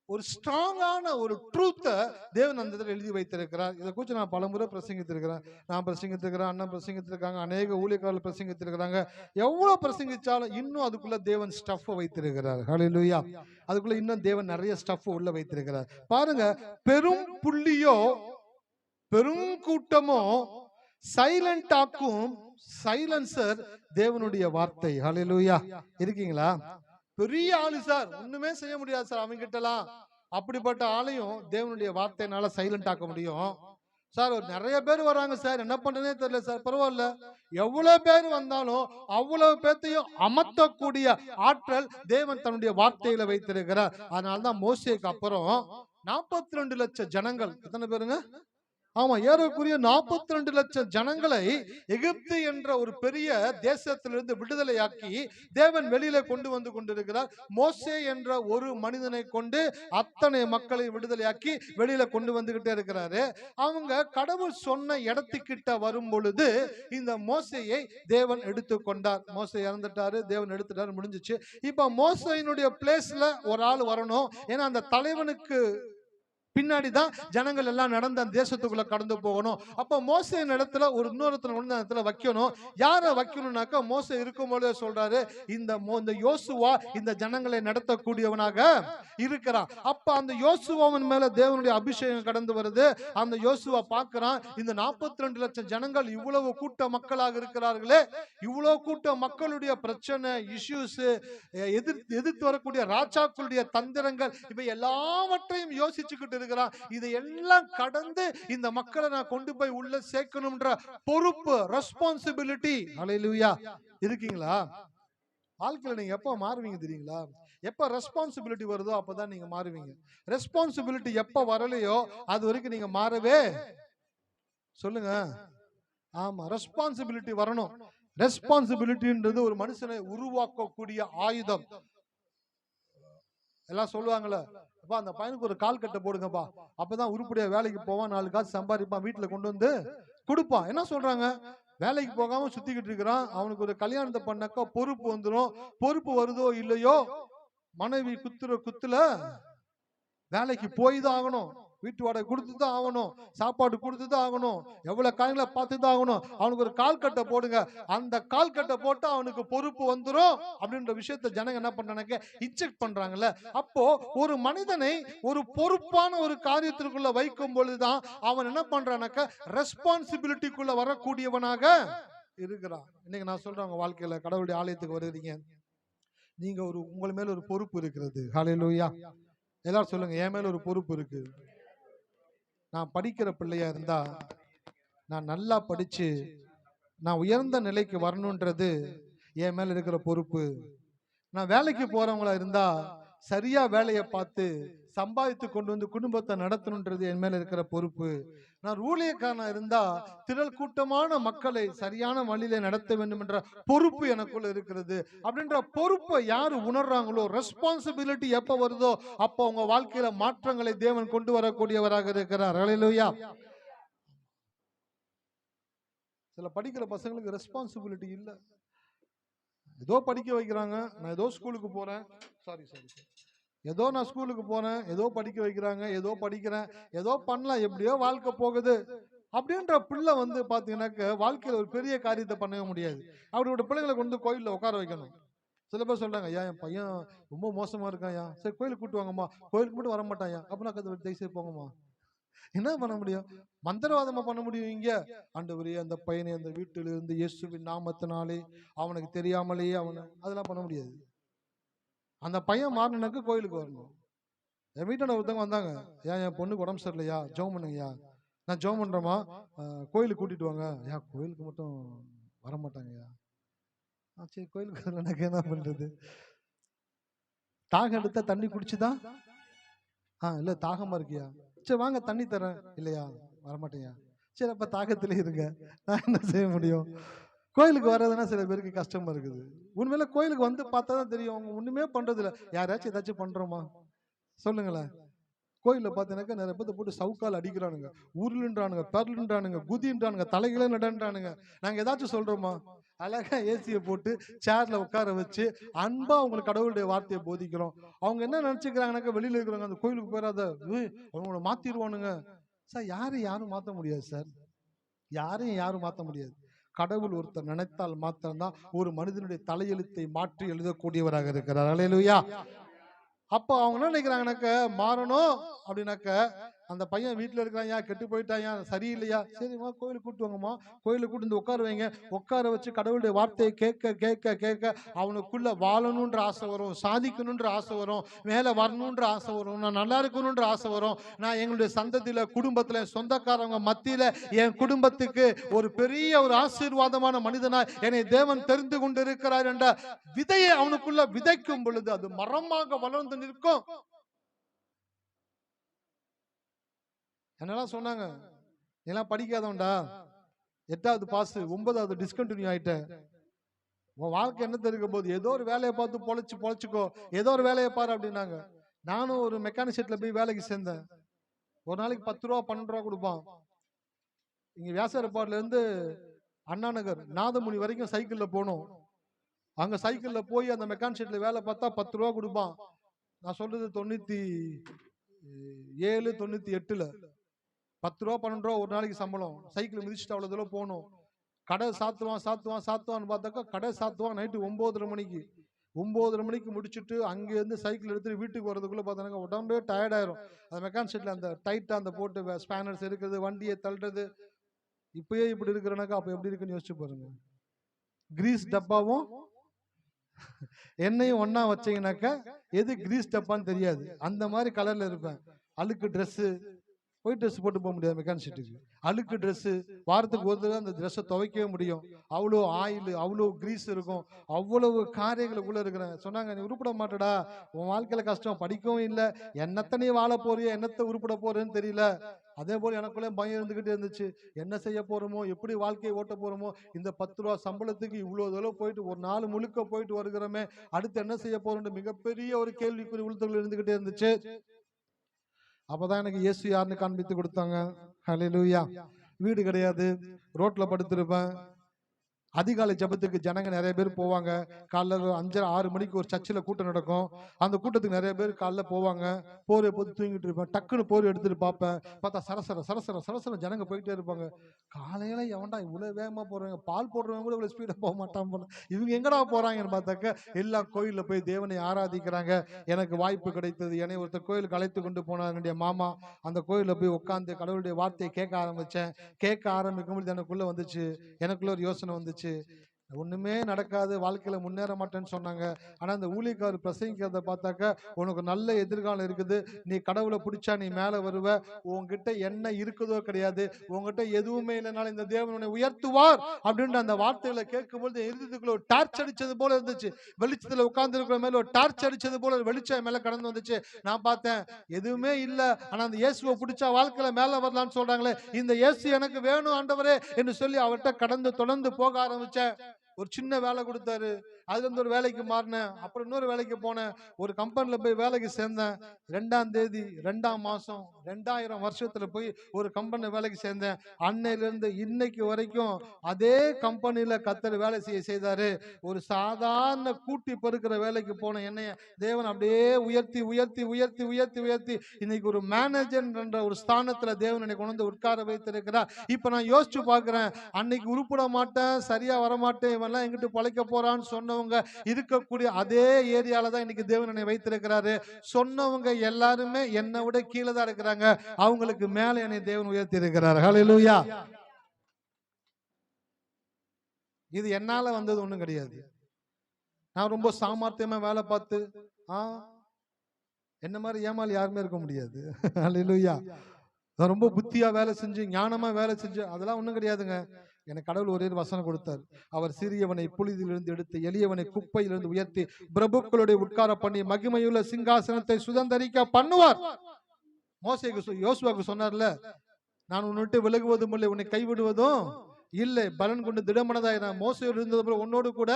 ஒரு ஸ்ட்ராங்கான ஒரு ட்ரூத்தை தேவன் அந்த இடத்துல எழுதி வைத்திருக்கிறார். இதை குறித்து நான் பலமுறை பிரசங்கித்திருக்கிறேன். நான் பிரசங்கித்திருக்கிறேன், அண்ணன் பிரசங்கித்திருக்காங்க, அநேக ஊழியக்காரர்கள் பிரசங்கித்திருக்கிறாங்க. எவ்வளவு பிரசங்கிச்சாலும் இன்னும் அதுக்குள்ள தேவன் ஸ்டஃப் வைத்திருக்கிறார். ஹல்லேலூயா. அதுக்குள்ள இன்னும் தேவன் நிறைய ஸ்டஃப் உள்ள வைத்திருக்கிறார். பாருங்க, பெரும் புள்ளியோ பெரும் கூட்டமோ சைலண்ட் ஆக்கும் சைலன்சர் தேவனுடைய வார்த்தை. ஹல்லேலூயா. இருக்கீங்களா? பெரிய ஆளு சார், ஒண்ணுமே செய்ய முடியாது சார் அவங்க கிட்டலாம். அப்படிப்பட்ட ஆளையும் தேவனுடைய வார்த்தையினால சைலண்ட் ஆக்க முடியும். சார் நிறைய பேர் வராங்க சார், என்ன பண்றதே தெரியல சார். பரவாயில்ல, எவ்வளவு பேர் வந்தாலும் அவ்வளவு பேர்த்தையும் அமர்த்தக்கூடிய ஆற்றல் தேவன் தன்னுடைய வார்த்தையில வைத்திருக்கிறார். அதனால்தான் மோசேக்கு அப்புறம் 42 லட்சம் ஜனங்கள், எத்தனை பேருங்க? ஆமா, ஏறக்குரிய 42 லட்சம் ஜனங்களை எகிப்து என்ற ஒரு பெரிய தேசத்திலிருந்து விடுதலையாக்கி தேவன் வெளியில கொண்டு வந்து கொண்டிருக்கிறார். மோசே என்ற ஒரு மனிதனை கொண்டு அத்தனை மக்களை விடுதலையாக்கி வெளியில கொண்டு வந்துகிட்டே இருக்கிறாரு. அவங்க கடவுள் சொன்ன இடத்துக்கிட்ட வரும் பொழுது இந்த மோசையை தேவன் எடுத்துக்கொண்டார். மோசை இறந்துட்டாரு, தேவன் எடுத்துட்டாரு, முடிஞ்சிச்சு. இப்ப மோசையினுடைய பிளேஸ்ல ஒரு ஆள் வரணும். ஏன்னா அந்த தலைவனுக்கு பின்னாடிதான் ஜனங்கள் எல்லாம் நடந்து அந்த தேசத்துக்குள்ள கடந்து போகணும். அப்ப மோசையின் இடத்துல ஒரு இன்னொருத்தனை கொண்டு அந்த இடத்துல வைக்கணும். யாரை வைக்கணும்னாக்கா மோசே இருக்கும்போதே சொல்றாரு, இந்த யோசுவா இந்த ஜனங்களை நடத்தக்கூடியவனாக இருக்கிறான். அப்ப அந்த யோசுவாவின் மேல தேவனுடைய அபிஷேகம் கடந்து வருது. அந்த யோசுவா பார்க்கிறான், இந்த 42 லட்சம் ஜனங்கள் இவ்வளவு கூட்ட மக்களாக இருக்கிறார்களே, இவ்வளவு கூட்ட மக்களுடைய பிரச்சனை, இஷ்யூஸ், எதிர்த்து வரக்கூடிய ராஜாக்களுடைய தந்திரங்கள், இவை எல்லாவற்றையும் யோசிச்சுக்கிட்டு இருக்கிறான். இதையெல்லாம் கடந்து இந்த மக்களை நான் கொண்டு போய் உள்ள சேர்க்கணும்ன்ற பொறுப்பு, ரெஸ்பான்சிபிலிட்டி. ஹல்லேலூயா. இருக்கீங்களா? வாழ்க்கையில நீங்க எப்ப மாறுவீங்க தெரியுங்களா? எப்ப ரெஸ்பான்சிபிலிட்டி வருதோ அப்பதான் நீங்க மாறுவீங்க. ரெஸ்பான்சிபிலிட்டி எப்ப வரலையோ அது வரைக்கும் நீங்க மாறவே சொல்லுங்க. ஆமா, ரெஸ்பான்சிபிலிட்டி வரணும். ரெஸ்பான்சிபிலிட்டின்றது ஒரு மனுஷனை உருவாக்கக்கூடிய ஆயுதம். எல்லாம் சொல்லுவாங்கல்ல, அப்பா அந்த பையனுக்கு ஒரு கால் கட்டை போடுங்கப்பா, அப்பதான் உருப்படியா வேலைக்கு போவான், 4 காசு சம்பாதிப்பான், வீட்டுல கொண்டு வந்து கொடுப்பான். என்ன சொல்றாங்க? வேலைக்கு போகாம சுத்திக்கிட்டு இருக்கிறான், அவனுக்கு ஒரு கல்யாணத்தை பண்ணாக்கா பொறுப்பு வந்துடும். பொறுப்பு வருதோ இல்லையோ, மனைவி குத்துற குத்துல வேலைக்கு போய் தான் ஆகணும், வீட்டு வாடகை கொடுத்து தான் ஆகணும், சாப்பாடு கொடுத்து தான் ஆகணும், எவ்வளவு காரியங்களை பார்த்து தான் ஆகணும். அவனுக்கு ஒரு கால் கட்டை போடுங்க, அந்த கால் கட்டை போட்டு அவனுக்கு பொறுப்பு வந்துடும் அப்படின்ற விஷயத்த ஜனங்க என்ன பண்றாங்க, இன்ஜெக்ட் பண்றாங்கல்ல. அப்போ ஒரு மனிதனை ஒரு பொறுப்பான ஒரு காரியத்திற்குள்ள வைக்கும் பொழுதுதான் அவன் என்ன பண்றானாக்க ரெஸ்பான்சிபிலிட்டிக்குள்ள வரக்கூடியவனாக இருக்கிறான். இன்னைக்கு நான் சொல்றேன், உங்க வாழ்க்கையில கடவுளுடைய ஆலயத்துக்கு வருகிறீங்க, நீங்க உங்கள் மேல ஒரு பொறுப்பு இருக்கிறது. ஹல்லேலூயா. எல்லாரும் சொல்லுங்க, என் மேல ஒரு பொறுப்பு இருக்கு. நான் படிக்கிற பிள்ளையா இருந்தா, நான் நல்லா படிச்சு நான் உயர்ந்த நிலைக்கு வரணுன்றது என் மேல இருக்கிற பொறுப்பு. நான் வேலைக்கு போறவங்களா இருந்தா சரியா வேலையை பார்த்து சம்பாதித்து கொண்டு வந்து குடும்பத்தை நடத்தணுன்றது என் மேல இருக்கிற பொறுப்பு. நான் ஊழியக்காரனா இருந்தா திரள் கூட்டமான மக்களை சரியான வழியில நடத்த வேண்டும் என்ற பொறுப்பு எனக்குள்ள இருக்கிறது. அப்படின்ற பொறுப்பை யாரு உணர்றாங்களோ, ரெஸ்பான்சிபிலிட்டி எப்ப வருதோ அப்ப உங்க வாழ்க்கையில மாற்றங்களை தேவன் கொண்டு வரக்கூடியவராக இருக்கிறார். ஹல்லேலூயா. சில படிக்கிற பசங்களுக்கு ரெஸ்பான்சிபிலிட்டி இல்லை. ஏதோ படிக்க வைக்கிறாங்க, நான் ஏதோ ஸ்கூலுக்கு போறேன், ஏதோ நான் ஸ்கூலுக்கு போறேன், ஏதோ படிக்க வைக்கிறாங்க, ஏதோ படிக்கிறேன், ஏதோ பண்ணலாம், எப்படியோ வாழ்க்கை போகுது அப்படின்ற பிள்ளை வந்து பாத்தீங்கன்னாக்க வாழ்க்கையில ஒரு பெரிய காரியத்தை பண்ணவே முடியாது. அவரோட பிள்ளைகளை கொண்டு கோயில்ல உட்கார வைக்கணும். சில பேர் சொல்றாங்க, ஐயா என் பையன் ரொம்ப மோசமா இருக்காயா, சரி கோயிலுக்கு கூட்டு வாங்கம்மா, கோயிலுக்கு மட்டும் வர மாட்டாயா, அப்படின்னா தயவுசெய்து போங்கம்மா. என்ன பண்ண முடியும்? மந்திரவாதமா பண்ண முடியும்? இங்க ஆண்டவரே அந்த பையனை அந்த வீட்டில இருந்து இயேசுவின் நாமத்தினாலே அவனுக்கு தெரியாமலேயே அதெல்லாம் பண்ண முடியாது. அந்த பையன் மாறினக்கு கோயிலுக்கு வரணும். என் வீட்டான ஒருத்தவங்க வந்தாங்க, என் பொண்ணுக்கு உடம்பு சரியில்லையா, ஜெபம் பண்ணுங்கய்யா. நான் ஜெபம் பண்றேமா, கோயிலுக்கு கூட்டிட்டு வாங்க. ஏன் கோயிலுக்கு மட்டும் வரமாட்டாங்கய்யா. சரி கோயிலுக்கு எனக்கு என்ன பண்றது? தாகம் எடுத்தா தண்ணி குடிச்சுதான், இல்ல தாகமா இருக்கியா, சரி வாங்க தண்ணி தரேன், இல்லையா வரமாட்டேயா, சரி அப்ப தாகத்திலே இருங்க, நான் என்ன செய்ய முடியும்? கோயிலுக்கு வர்றதுன்னா சில பேருக்கு கஷ்டமா இருக்குது. உண்மையில கோயிலுக்கு வந்து பார்த்தா தான் தெரியும், அவங்க ஒண்ணுமே பண்றது இல்லை. யாராச்சும் ஏதாச்சும் பண்றோமா சொல்லுங்களேன்? கோயில்ல பாத்தீங்கன்னாக்கா நிறைய பேர் போட்டு சவுக்கால் அடிக்கிறானுங்க, உருளுன்றானுங்க, பெருளுன்றானுங்க, குதின்றானுங்க, தலைகளே நடன்றானுங்க. நாங்க ஏதாச்சும் சொல்றோமா? அழகா ஏசியை போட்டு சேர்ல உட்கார வச்சு அன்பா அவங்களுக்கு கடவுளுடைய வார்த்தையை போதிக்கிறோம். அவங்க என்ன நினைச்சுக்கிறாங்கன்னாக்கா, வெளியில இருக்கிறவங்க அந்த கோயிலுக்கு போயிடாத, அவங்கள மாத்திடுவானுங்க. சார் யாரும் மாத்த முடியாது சார், யாரும் மாத்த முடியாது. கடவுள் ஒருத்தர் நினைத்தால் மாத்திரம்தான் ஒரு மனிதனுடைய தலையெழுத்தை மாற்றி எழுதக்கூடியவராக இருக்கிறார். ஹல்லேலூயா. அப்போ அவங்க என்ன நினைக்கிறாங்கனாக்க, மாறணும் அப்படின்னாக்க, அந்த பையன் வீட்டுல இருக்கிறான், கெட்டு போயிட்டாயா, சரியில்லையா, சரிம்மா கோயிலுக்கு கூட்டு வாங்கம்மா, கோயிலுக்கு கூட்டு வந்து உட்கார வைங்க. உட்கார வச்சு கடவுளுடைய வார்த்தையை கேட்க கேட்க கேட்க அவனுக்குள்ள வாழணுன்ற ஆசை வரும், சாதிக்கணுன்ற ஆசை வரும், மேல வரணுன்ற ஆசை வரும், நான் நல்லா இருக்கணுன்ற ஆசை வரும். நான் எங்களுடைய சந்ததியில, குடும்பத்துல, சொந்தக்காரங்க மத்தியில என் குடும்பத்துக்கு ஒரு பெரிய ஒரு ஆசீர்வாதமான மனிதனா என்னை தேவன் தெரிந்து கொண்டு இருக்கிறார் என்ற விதையை அவனுக்குள்ள விதைக்கும் பொழுது அது மரமாக வளர்ந்து நிற்கும். என்னெல்லாம் சொன்னாங்க, எல்லாம் படிக்காதவன்டா, 8வது பாஸ், 9வது டிஸ்கண்டினியூ ஆயிட்ட, உன் வாழ்க்கை என்ன தெரிவிக்க போது, ஏதோ ஒரு வேலையை பார்த்து பொழைச்சுக்கோ, ஏதோ ஒரு வேலையை பாரு அப்படின்னாங்க. நானும் ஒரு மெக்கானிக் ஷெட்ல போய் வேலைக்கு சேர்ந்தேன். ஒரு நாளைக்கு 10 ரூபா 12 ரூபா கொடுப்பான். இங்க வியாசாரப்பாடுல இருந்து அண்ணா நகர் நாதமுனி வரைக்கும் சைக்கிள்ல போனோம். அங்க சைக்கிள்ல போய் அந்த மெக்கானிக் ஷெட்ல வேலை பார்த்தா 10 ரூபா கொடுப்பான். நான் சொல்றது 798 10 ரூபா 12 ரூபா ஒரு நாளைக்கு சம்பளம். சைக்கிள் மிதிச்சுட்டு அவ்வளவு தூரம் போகணும். கடை சாத்துவான்னு பார்த்தாக்கா கடை சாத்துவான் நைட்டு 9:30 மணிக்கு. 9:30 மணிக்கு முடிச்சுட்டு அங்கேருந்து சைக்கிள் எடுத்துட்டு வீட்டுக்கு வரதுக்குள்ள பார்த்தாங்க உடம்பே டயர்ட் ஆயிரும். அந்த மெக்கானிக் ஷெட்ல அந்த டைட்டா அந்த போட்டு ஸ்பேனர்ஸ் இருக்கிறது, வண்டியை தள்ளுறது. இப்பயே இப்படி இருக்கிறனாக்கா அப்ப எப்படி இருக்குன்னு யோசிச்சு பாருங்க. கிரீஸ் டப்பாவும் எண்ணெயும் ஒன்னா வச்சீங்கன்னாக்கா எது கிரீஸ் டப்பான்னு தெரியாது. அந்த மாதிரி கலர்ல இருப்பேன். அழுக்கு ட்ரெஸ், ஒயிட் ட்ரெஸ் போட்டு போக முடியாது மெக்கானிக் ஷெட்டுக்கு. அழுக்கு ட்ரெஸ், வாரத்துக்கு ஒரு தடவை அந்த ட்ரெஸ்ஸை துவைக்கவே முடியும். அவ்வளோ ஆயில், அவ்வளோ கிரீஸ் இருக்கும். அவ்வளவு காரியங்களுக்குள்ள இருக்கிறேன். சொன்னாங்க நீ உருப்பிட மாட்டடா, உன் வாழ்க்கையில கஷ்டம், படிக்கவும் இல்லை, என்னத்த நீ வாழ போறிய, என்னத்த உருப்பிட போறேன்னு தெரியல. அதே போல எனக்குள்ள பயம் இருந்துகிட்டே இருந்துச்சு. என்ன செய்ய போறோமோ, எப்படி வாழ்க்கையை ஓட்ட போறோமோ, இந்த 10 ரூபா சம்பளத்துக்கு இவ்வளவு தூரம் போயிட்டு ஒரு நாள் முழுக்க போயிட்டு வருகிறோமே, அடுத்து என்ன செய்ய போறோம்னு மிகப்பெரிய ஒரு கேள்விக்குறி உள்ளத்துக்குள்ள இருந்துகிட்டே இருந்துச்சு. அப்பதான் எனக்கு இயேசு யாருன்னு காண்பித்து கொடுத்தாங்க. ஹல்லேலூயா. வீடு கிடையாது, ரோட்ல படுத்திருப்பேன். அதிகாலை ஜபத்துக்கு ஜனங்க நிறைய பேர் போவாங்க. காலைல 5:30 6 மணிக்கு ஒரு சர்ச்சில் கூட்டம் நடக்கும். அந்த கூட்டத்துக்கு நிறைய பேர் காலைல போவாங்க. போரை போட்டு தூங்கிட்டு இருப்பேன். டக்குன்னு போர் எடுத்துட்டு பார்ப்பேன். பார்த்தா சரசர சரசர சரசர ஜனங்க போயிட்டே இருப்பாங்க. காலையில எவன்டா இவ்வளவு வேகமா போறாங்க, பால் போடுறவங்க கூட இவ்வளவு ஸ்பீடா போக மாட்டான் போல, இவங்க எங்கடா போறாங்கன்னு பார்த்தாக்க எல்லா கோயில்ல போய் தேவனை ஆராதிக்கிறாங்க. எனக்கு வாய்ப்பு கிடைத்தது. என்னை ஒருத்தர் கோயிலுக்கு அழைத்து கொண்டு போனார் என்னுடைய மாமா. அந்த கோயில போய் உட்கார்ந்து கடவுளுடைய வார்த்தையை கேட்க ஆரம்பிச்சேன். கேட்க ஆரம்பிக்கும் போது எனக்குள்ள வந்துச்சு, எனக்குள்ள ஒரு யோசனை வந்துச்சு. ஒண்ணுமே நடக்காது, வாழ்க்கையில முன்னேற மாட்டேன்னு சொன்னாங்க. ஆனா அந்த ஊழியக்காரர் பிரசங்கிக்கிறத பார்த்தாக்க உனக்கு நல்ல எதிர்காலம் இருக்குது, நீ கடவுளை பிடிச்சா நீ மேல வருவ, உங்ககிட்ட என்ன இருக்குதோ கிடையாது, உங்ககிட்ட எதுவுமே இல்லைனாலும் இந்த தேவன் உன்னை உயர்த்துவார் அப்படின்ற அந்த வார்த்தைகளை கேட்கும்போது இருந்ததுக்குள்ள ஒரு டார்ச் அடிச்சது போல இருந்துச்சு. வெளிச்சத்துல உட்கார்ந்து இருக்கிற மேல ஒரு டார்ச் அடிச்சது போல வெளிச்சம் மேல கடந்து வந்துச்சு. நான் பார்த்தேன் எதுவுமே இல்ல, ஆனா அந்த இயேசுவை பிடிச்சா வாழ்க்கையில மேல வரலாம்னு சொல்றாங்களே, இந்த இயேசு எனக்கு வேணும் ஆண்டவரே என்று சொல்லி அவர்கிட்ட கடந்து தொடர்ந்து போக ஆரம்பிச்சேன். ஒரு சின்ன வேலை கொடுத்தாரு, அதுல இருந்து ஒரு வேலைக்கு மாறினேன். அப்புறம் இன்னொரு வேலைக்கு போனேன். ஒரு கம்பெனில போய் வேலைக்கு சேர்ந்தேன். 2ஆம் தேதி 2ஆம் மாசம் 2000 வருஷத்துல போய் ஒரு கம்பெனில வேலைக்கு சேர்ந்தேன். அன்னையில இருந்து இன்னைக்கு வரைக்கும் அதே கம்பெனில கர்த்தர் வேலை செய்தாரு. ஒரு சாதாரண கூட்டி பெருக்கிற வேலைக்கு போன என்னைய தேவன் அப்படியே உயர்த்தி உயர்த்தி உயர்த்தி உயர்த்தி உயர்த்தி இன்னைக்கு ஒரு மேனேஜர் என்ற ஒரு ஸ்தானத்துல தேவன் என்னை கொண்டு வந்து உட்கார வைத்திருக்கிறார். இப்ப நான் யோசிச்சு பாக்குறேன், அன்னைக்கு உருப்பிட மாட்டேன், சரியா வரமாட்டேன், இவெல்லாம் எங்கிட்டு பழைக்க போறான்னு சொன்னவங்க இருக்கக்கூடிய அதே ஏரியால தான் இன்னைக்கு தேவன் என்னை வைத்திருக்கிறாரு. சொன்னவங்க எல்லாருமே என்னை விட கீழே தான் இருக்கிறாங்க, அவங்களுக்கு மேல என்னை தேவன் உயர்த்தி இருக்கிறார். ஹல்லேலூயா. இது என்னால வந்தது ஒண்ணும் கிடையாது. நான் ரொம்ப சாமர்த்தியமா வேலை பார்த்து என்ன மாதிரி ஏமால் யாருமே இருக்க முடியாது. ஹல்லேலூயா. நான் ரொம்ப புத்தியா வேலை செஞ்சு ஞானமா வேலை செஞ்சு அதெல்லாம் ஒண்ணும் கிடையாதுங்க. எனக்கு கடவுள் ஒரே வசனம் கொடுத்தார். அவர் சிறியவனை புழுதியிலிருந்து எடுத்து எளியவனை குப்பையிலிருந்து உயர்த்தி பிரபுக்களுடைய உட்கார பண்ணி மகிமையுள்ள சிங்காசனத்தை சுதந்தரிக்க பண்ணுவார். மோசேக்கு யோசுவாக்கு சொன்னார்ல, நான் உன்னை விட்டு விலகுவதும் இல்லை, உன்னை கைவிடுவதும் இல்லை, பலன் கொண்டு திடமனதாய் நான் மோசையோடு இருந்தது போல உன்னோடு கூட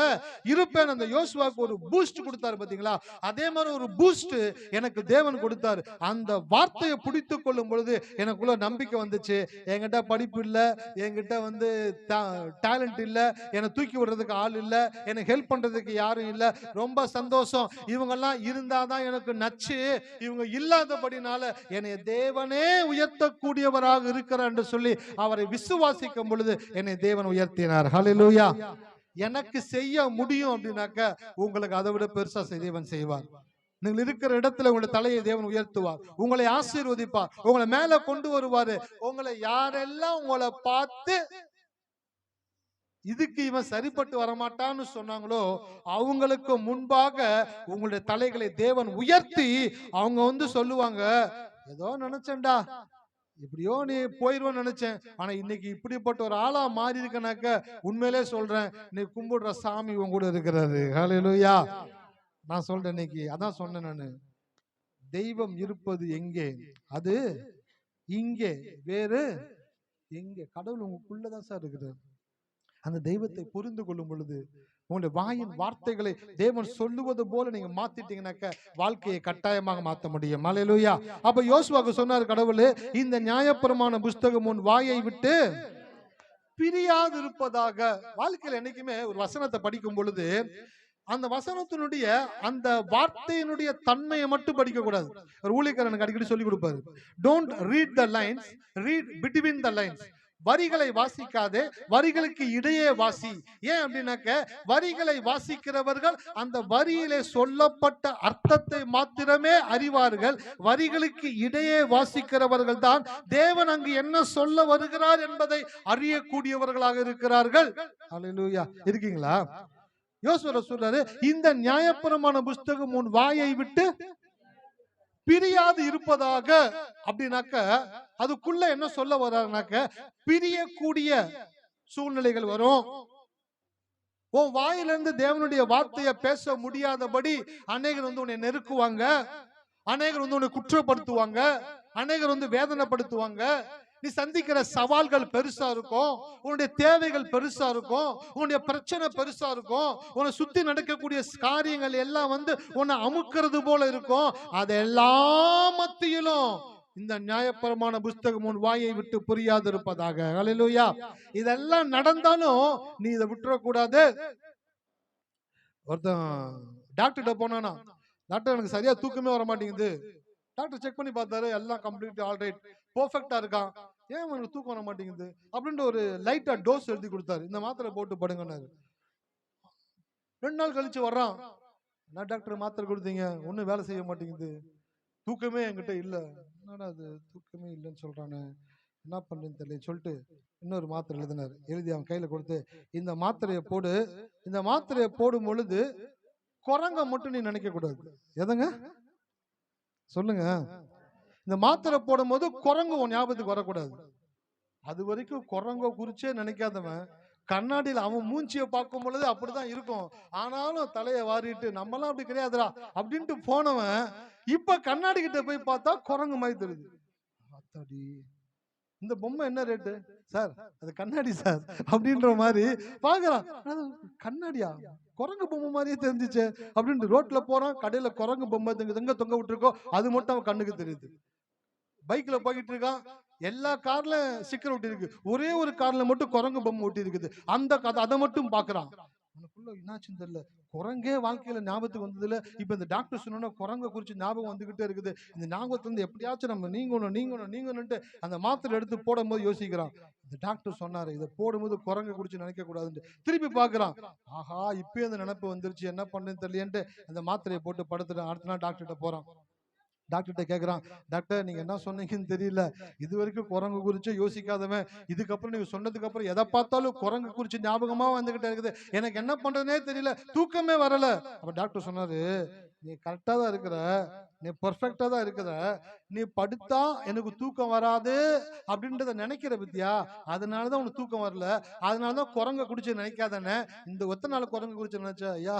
இருப்பேன். அந்த யோசுவாக்கு ஒரு பூஸ்ட் கொடுத்தாரு பாத்தீங்களா, அதே மாதிரி ஒரு பூஸ்ட் எனக்கு தேவன் கொடுத்தாரு. அந்த வார்த்தையை பிடித்து கொள்ளும் பொழுது எனக்குள்ள நம்பிக்கை வந்துச்சு. என்கிட்ட படிப்பு இல்ல, என்கிட்ட டேலண்ட் இல்ல, என்னை தூக்கி விடுறதுக்கு ஆள் இல்ல, எனக்கு ஹெல்ப் பண்றதுக்கு யாரும் இல்ல. ரொம்ப சந்தோஷம். இவங்கெல்லாம் இருந்தாதான் எனக்கு நச்சு, இவங்க இல்லாதபடினால என்னை தேவனே உயர்த்தக்கூடியவராக இருக்கிறார் என்று சொல்லி அவரை விசுவாசிக்கும் பொழுது என்னை தேவன் உயர்த்தினார். ஹல்லேலூயா. எனக்கு செய்ய முடியும் அப்படின்னாக்க உங்களுக்கு அதை விட பெருசா தேவன் செய்வார். நீங்கள் இருக்கிற இடத்துல உங்களுடைய தலையை தேவன் உயர்த்துவார், உங்களை ஆசீர்வதிப்பார், உங்களை மேல கொண்டு வருவாரு. உங்களை யாரெல்லாம் உங்களை பார்த்து இதுக்கு இவன் சரிப்பட்டு வரமாட்டான்னு சொன்னாங்களோ அவங்களுக்கு முன்பாக உங்களுடைய தலைகளை தேவன் உயர்த்தி அவங்க சொல்லுவாங்க, ஏதோ நினைச்சேன்டா, இப்படியோ நீ போயிருவோன்னு நினைச்சேன், ஆனா இன்னைக்கு இப்படிப்பட்ட ஒரு ஆளா மாறி இருக்கனாக்க உண்மையிலே சொல்றேன், நீ கும்பிடுற சாமி உன் கூட இருக்கிறாரு. ஹல்லேலூயா. நான் சொல்றேன் இன்னைக்கு அதான் சொன்னேன் நானு, தெய்வம் இருப்பது எங்கே, அது இங்கே, வேறு எங்கே? கடவுள் உங்களுக்குள்ளதான் சார் இருக்கிறார். அந்த தெய்வத்தை புரிந்து கொள்ளும் பொழுது உங்களுடைய வாயின் வார்த்தைகளை தேவன் சொல்லுவது போல நீங்க மாத்திட்டீங்கன்னாக்க வாழ்க்கையை கட்டாயமாக மாற்ற முடியும். ஹல்லேலூயா. அப்ப யோசுவாக்கு சொன்னார் கடவுள், இந்த நியாயப்பிரமாண புஸ்தகம் உன் வாயை விட்டு பிரியாது இருப்பதாக. வாழ்க்கையில என்னைக்குமே ஒரு வசனத்தை படிக்கும் பொழுது அந்த வசனத்தினுடைய அந்த வார்த்தையினுடைய தன்மையை மட்டும் படிக்க கூடாது. ஒரு ஊழியக்காரனுக்கு அடிக்கடி சொல்லி கொடுப்பாரு, don't read the lines, read between the lines. வரிகளை வாசிக்காதே, வரிகளுக்கு இடையே வாசி. ஏன் அப்படின்னாக்க, வரிகளை வாசிக்கிறவர்கள் அந்த வரியிலே சொல்லப்பட்ட அர்த்தத்தை மாத்திரமே அறிவார்கள். வரிகளுக்கு இடையே வாசிக்கிறவர்கள் தான் தேவன் அங்கு என்ன சொல்ல வருகிறார் என்பதை அறியக்கூடியவர்களாக இருக்கிறார்கள். அல்லேலூயா. இருக்கீங்களா? யோசுவா சொல்றாரு, இந்த நியாயப்பிரமாண புஸ்தகம் உன் வாயை விட்டு பிரியாது இருப்பதாக. அப்படின்னாக்க அதுக்குள்ள என்ன சொல்ல வர்றாருனாக்க, பிரியக்கூடிய சூழ்நிலைகள் வரும். உன் வாயிலிருந்து தேவனுடைய வார்த்தையை பேச முடியாதபடி அநேகர் உன்னை நெருக்குவாங்க, அநேகர் உன்னை குற்றப்படுத்துவாங்க, அநேகர் வேதனைப்படுத்துவாங்க. நீ சந்திக்கிற சவால்கள் பெருசா இருக்கும், உன்னுடைய தேவைகள் பெருசா இருக்கும், உன்னுடைய பிரச்சனை பெருசா இருக்கும், உன்னை சுத்தி நடக்கக்கூடிய காரியங்கள் எல்லாம் உன்னை அமுக்கிறது போல இருக்கும். அதெல்லாம் மத்தியிலும் இந்த நியாயப்பிரமாண புஸ்தகம் உன் வாயை விட்டு புரியாது இருப்பதாக. ஹல்லேலூயா. இதெல்லாம் நடந்தாலும் நீ இதை விட்டுறக்கூடாது. ஒருத்தன் டாக்டர்கிட்ட போனானா, டாக்டர் எனக்கு சரியா தூக்கமே வர மாட்டேங்குது. டாக்டர் செக் பண்ணி பார்த்தாரு, எல்லாம் கம்ப்ளீட் ஆல்ரைட், பெர்ஃபெக்ட்டா இருக்கான். ஏன் உங்களுக்கு தூக்கம் வர மாட்டேங்குது அப்படின்ட்டு ஒரு லைட்டா டோஸ் எழுதி கொடுத்தாரு. இந்த மாத்திரை போட்டு படுங்கன்னாரு. 2 நாள் கழிச்சு வர்றான், நான் டாக்டர் மாத்திரை கொடுத்தீங்க, ஒன்னும் வேலை செய்ய மாட்டேங்குது, தூக்கமே என்கிட்ட இல்ல. என்னடா அது தூக்கமே இல்லைன்னு சொல்றானே, என்ன பண்றேன்னு தெரியல சொல்லிட்டு இன்னொரு மாத்திரை எழுதினாரு. எழுதி அவன் கையில கொடுத்து, இந்த மாத்திரையை போடு. இந்த மாத்திரையை போடும் பொழுது குரங்க மட்டும் நீ நினைக்க கூடாது. எதங்க சொல்லுங்க? இந்த மாத்திரை போடும் போது குரங்கு உன் ஞாபகத்துக்கு வரக்கூடாது. அது வரைக்கும் குரங்க குறிச்சே நினைக்காதவன் கண்ணாடியில் அவன் மூஞ்சியை பார்க்கும் பொழுது அப்படிதான் இருக்கும். ஆனாலும் தலையை வாரிட்டு நம்மளாம் அப்படி கிடையாதுடா அப்படின்ட்டு போனவன் இப்ப கண்ணாடி கிட்ட போய் பார்த்தா குரங்கு மாதிரி தெரியுது. இந்த பொம்மை என்ன ரேட்டு சார்? அது கண்ணாடி சார் அப்படின்ற மாதிரி பாக்குறான். கண்ணாடியா? குரங்கு பொம்மை மாதிரியே தெரிஞ்சிச்சு அப்படின்னு ரோட்ல போறான். கடையில குரங்கு பொம்மை எங்க தொங்க விட்டுருக்கோ அது மட்டும் அவன் கண்ணுக்கு தெரியுது. பைக்ல போயிட்டு இருக்கான், எல்லா கார்ல ஸ்டிக்கர் ஒட்டி இருக்கு, ஒரே ஒரு கார்ல மட்டும் குரங்கு பொம்மை ஒட்டி இருக்குது. அந்த கதை அதை மட்டும் பாக்குறான். என்னாச்சுன்னு தெரியல, குரங்கே வாழ்க்கையில ஞாபகத்துக்கு வந்ததுல இப்ப இந்த டாக்டர் சொன்னா குரங்க குறிச்சு ஞாபகம் வந்துகிட்டே இருக்குது. இந்த ஞாபகத்துல இருந்து எப்படியாச்சும் நம்ம நீங்கணும்ட்டு அந்த மாத்திரை எடுத்து போடும் போது யோசிக்கிறான். இந்த டாக்டர் சொன்னாரு இதை போடும்போது குரங்க குறிச்சு நினைக்க கூடாதுன்னு. திருப்பி பாக்குறான், ஆஹா இப்பயே அந்த நினைப்பு வந்துருச்சு, என்ன பண்ணுன்னு தெரியலன்ட்டு அந்த மாத்திரையை போட்டு படுத்துட்டான். அடுத்த நாள் டாக்டர்கிட்ட போறான். டாக்டர்கிட்ட கேட்கிறான், டாக்டர் நீங்க என்ன சொன்னீங்கன்னு தெரியல, இது வரைக்கும் குரங்கு குறிச்சு யோசிக்காதவன் இதுக்கப்புறம் நீங்க சொன்னதுக்கு அப்புறம் எதை பார்த்தாலும் குரங்கு குறிச்சு ஞாபகமா வந்துகிட்டே இருக்குது, எனக்கு என்ன பண்றதுனே தெரியல, தூக்கமே வரல. அப்ப டாக்டர் சொன்னாரு, நீ கரெக்டா தான் இருக்கிற, நீ பெர்ஃபெக்டா தான் இருக்கிற, நீ படுத்தா எனக்கு தூக்கம் வராது அப்படின்றத நினைக்கிற பத்தியா, அதனாலதான் உனக்கு தூக்கம் வரல, அதனாலதான் குரங்க குடிச்சு நினைக்காதானே. இந்த ஒத்த நாள் குரங்கு குடிச்சு நினைச்ச, ஐயா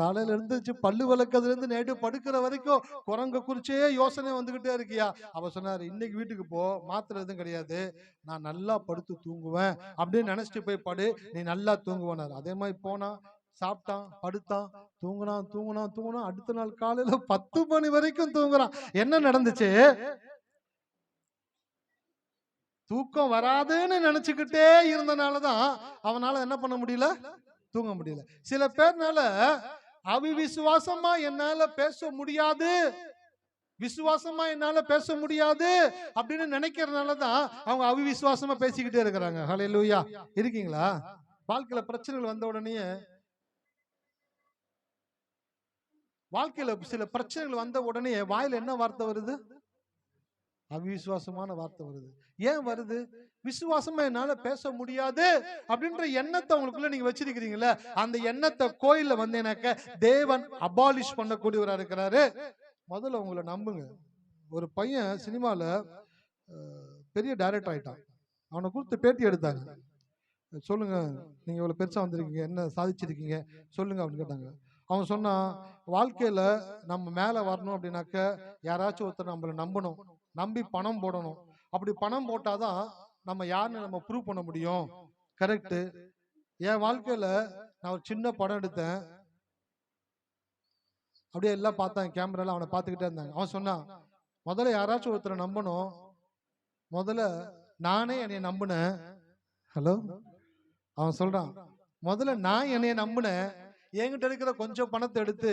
காலையில இருந்துச்சு பல்லு விளக்குறதுல இருந்து நேற்று படுக்கிற வரைக்கும் குரங்க குறிச்சே யோசனை வந்துகிட்டே இருக்கியா. அவ சொன்னாரு, இன்னைக்கு வீட்டுக்கு போ, மாத்திரை எதுவும் கிடையாது, நான் நல்லா படுத்து தூங்குவேன் அப்படின்னு நினைச்சிட்டு போய் படு, நீ நல்லா தூங்குவேனாரு. அதே மாதிரி போனா, சாப்பிட்டான், படுத்தான், தூங்குனான். அடுத்த நாள் காலையில 10 மணி வரைக்கும் தூங்குறான். என்ன நடந்துச்சு? தூக்கம் வராதுன்னு நினைச்சுக்கிட்டே இருந்தனாலதான் அவனால என்ன பண்ண முடியல, தூங்க முடியல. சில பேர்னால அவிசுவாசமா என்னால பேச முடியாது, விசுவாசமா என்னால பேச முடியாது அப்படின்னு நினைக்கிறதுனாலதான் அவங்க அவிசுவாசமா பேசிக்கிட்டே இருக்கிறாங்க. ஹல்லேலூயா. இருக்கீங்களா? வாழ்க்கையில பிரச்சனைகள் வந்த உடனே, வாழ்க்கையில சில பிரச்சனைகள் வந்த உடனே வாயில என்ன வார்த்தை வருது? அவிசுவாசமான வார்த்தை வருது. ஏன் வருது? விசுவாசமா என்னால பேச முடியாது அப்படின்ற எண்ணத்தை உங்களுக்குள்ள நீங்க வச்சிருக்கிறீங்களா, அந்த எண்ணத்தை கோயில்ல வந்தேனாக்க தேவன் அபாலிஷ் பண்ணக்கூடியவரா இருக்கிறாரு. முதல்ல உங்களை நம்புங்க. ஒரு பையன் சினிமால பெரிய டைரக்டர் ஆயிட்டான். அவனை குறித்து பேட்டி எடுத்தாங்க. சொல்லுங்க, நீங்க இவ்வளவு பெருசா வந்திருக்கீங்க, என்ன சாதிச்சிருக்கீங்க சொல்லுங்க அப்படின்னு கேட்டாங்க. அவன் சொன்னான், வாழ்க்கையில நம்ம மேல வரணும் அப்படின்னாக்க யாராச்சும் ஒருத்தர் நம்மள நம்பணும், நம்பி பணம் போடணும். அப்படி பணம் போட்டாதான் நம்ம யாருன்னு நம்ம ப்ரூவ் பண்ண முடியும். கரெக்ட். என் வாழ்க்கையில நான் ஒரு சின்ன படம் எடுத்தேன், அப்படியே எல்லாம் பார்த்தாங்க, கேமரால அவனை பார்த்துக்கிட்டே இருந்தாங்க. அவன் சொன்னான், முதல்ல யாராச்சும் ஒருத்தரை நம்பணும், முதல்ல நானே என்னைய நம்பினேன். ஹலோ, அவன் சொல்றான், முதல்ல நான் என்னைய நம்பினேன், என்கிட்ட இருக்கிற கொஞ்சம் பணத்தை எடுத்து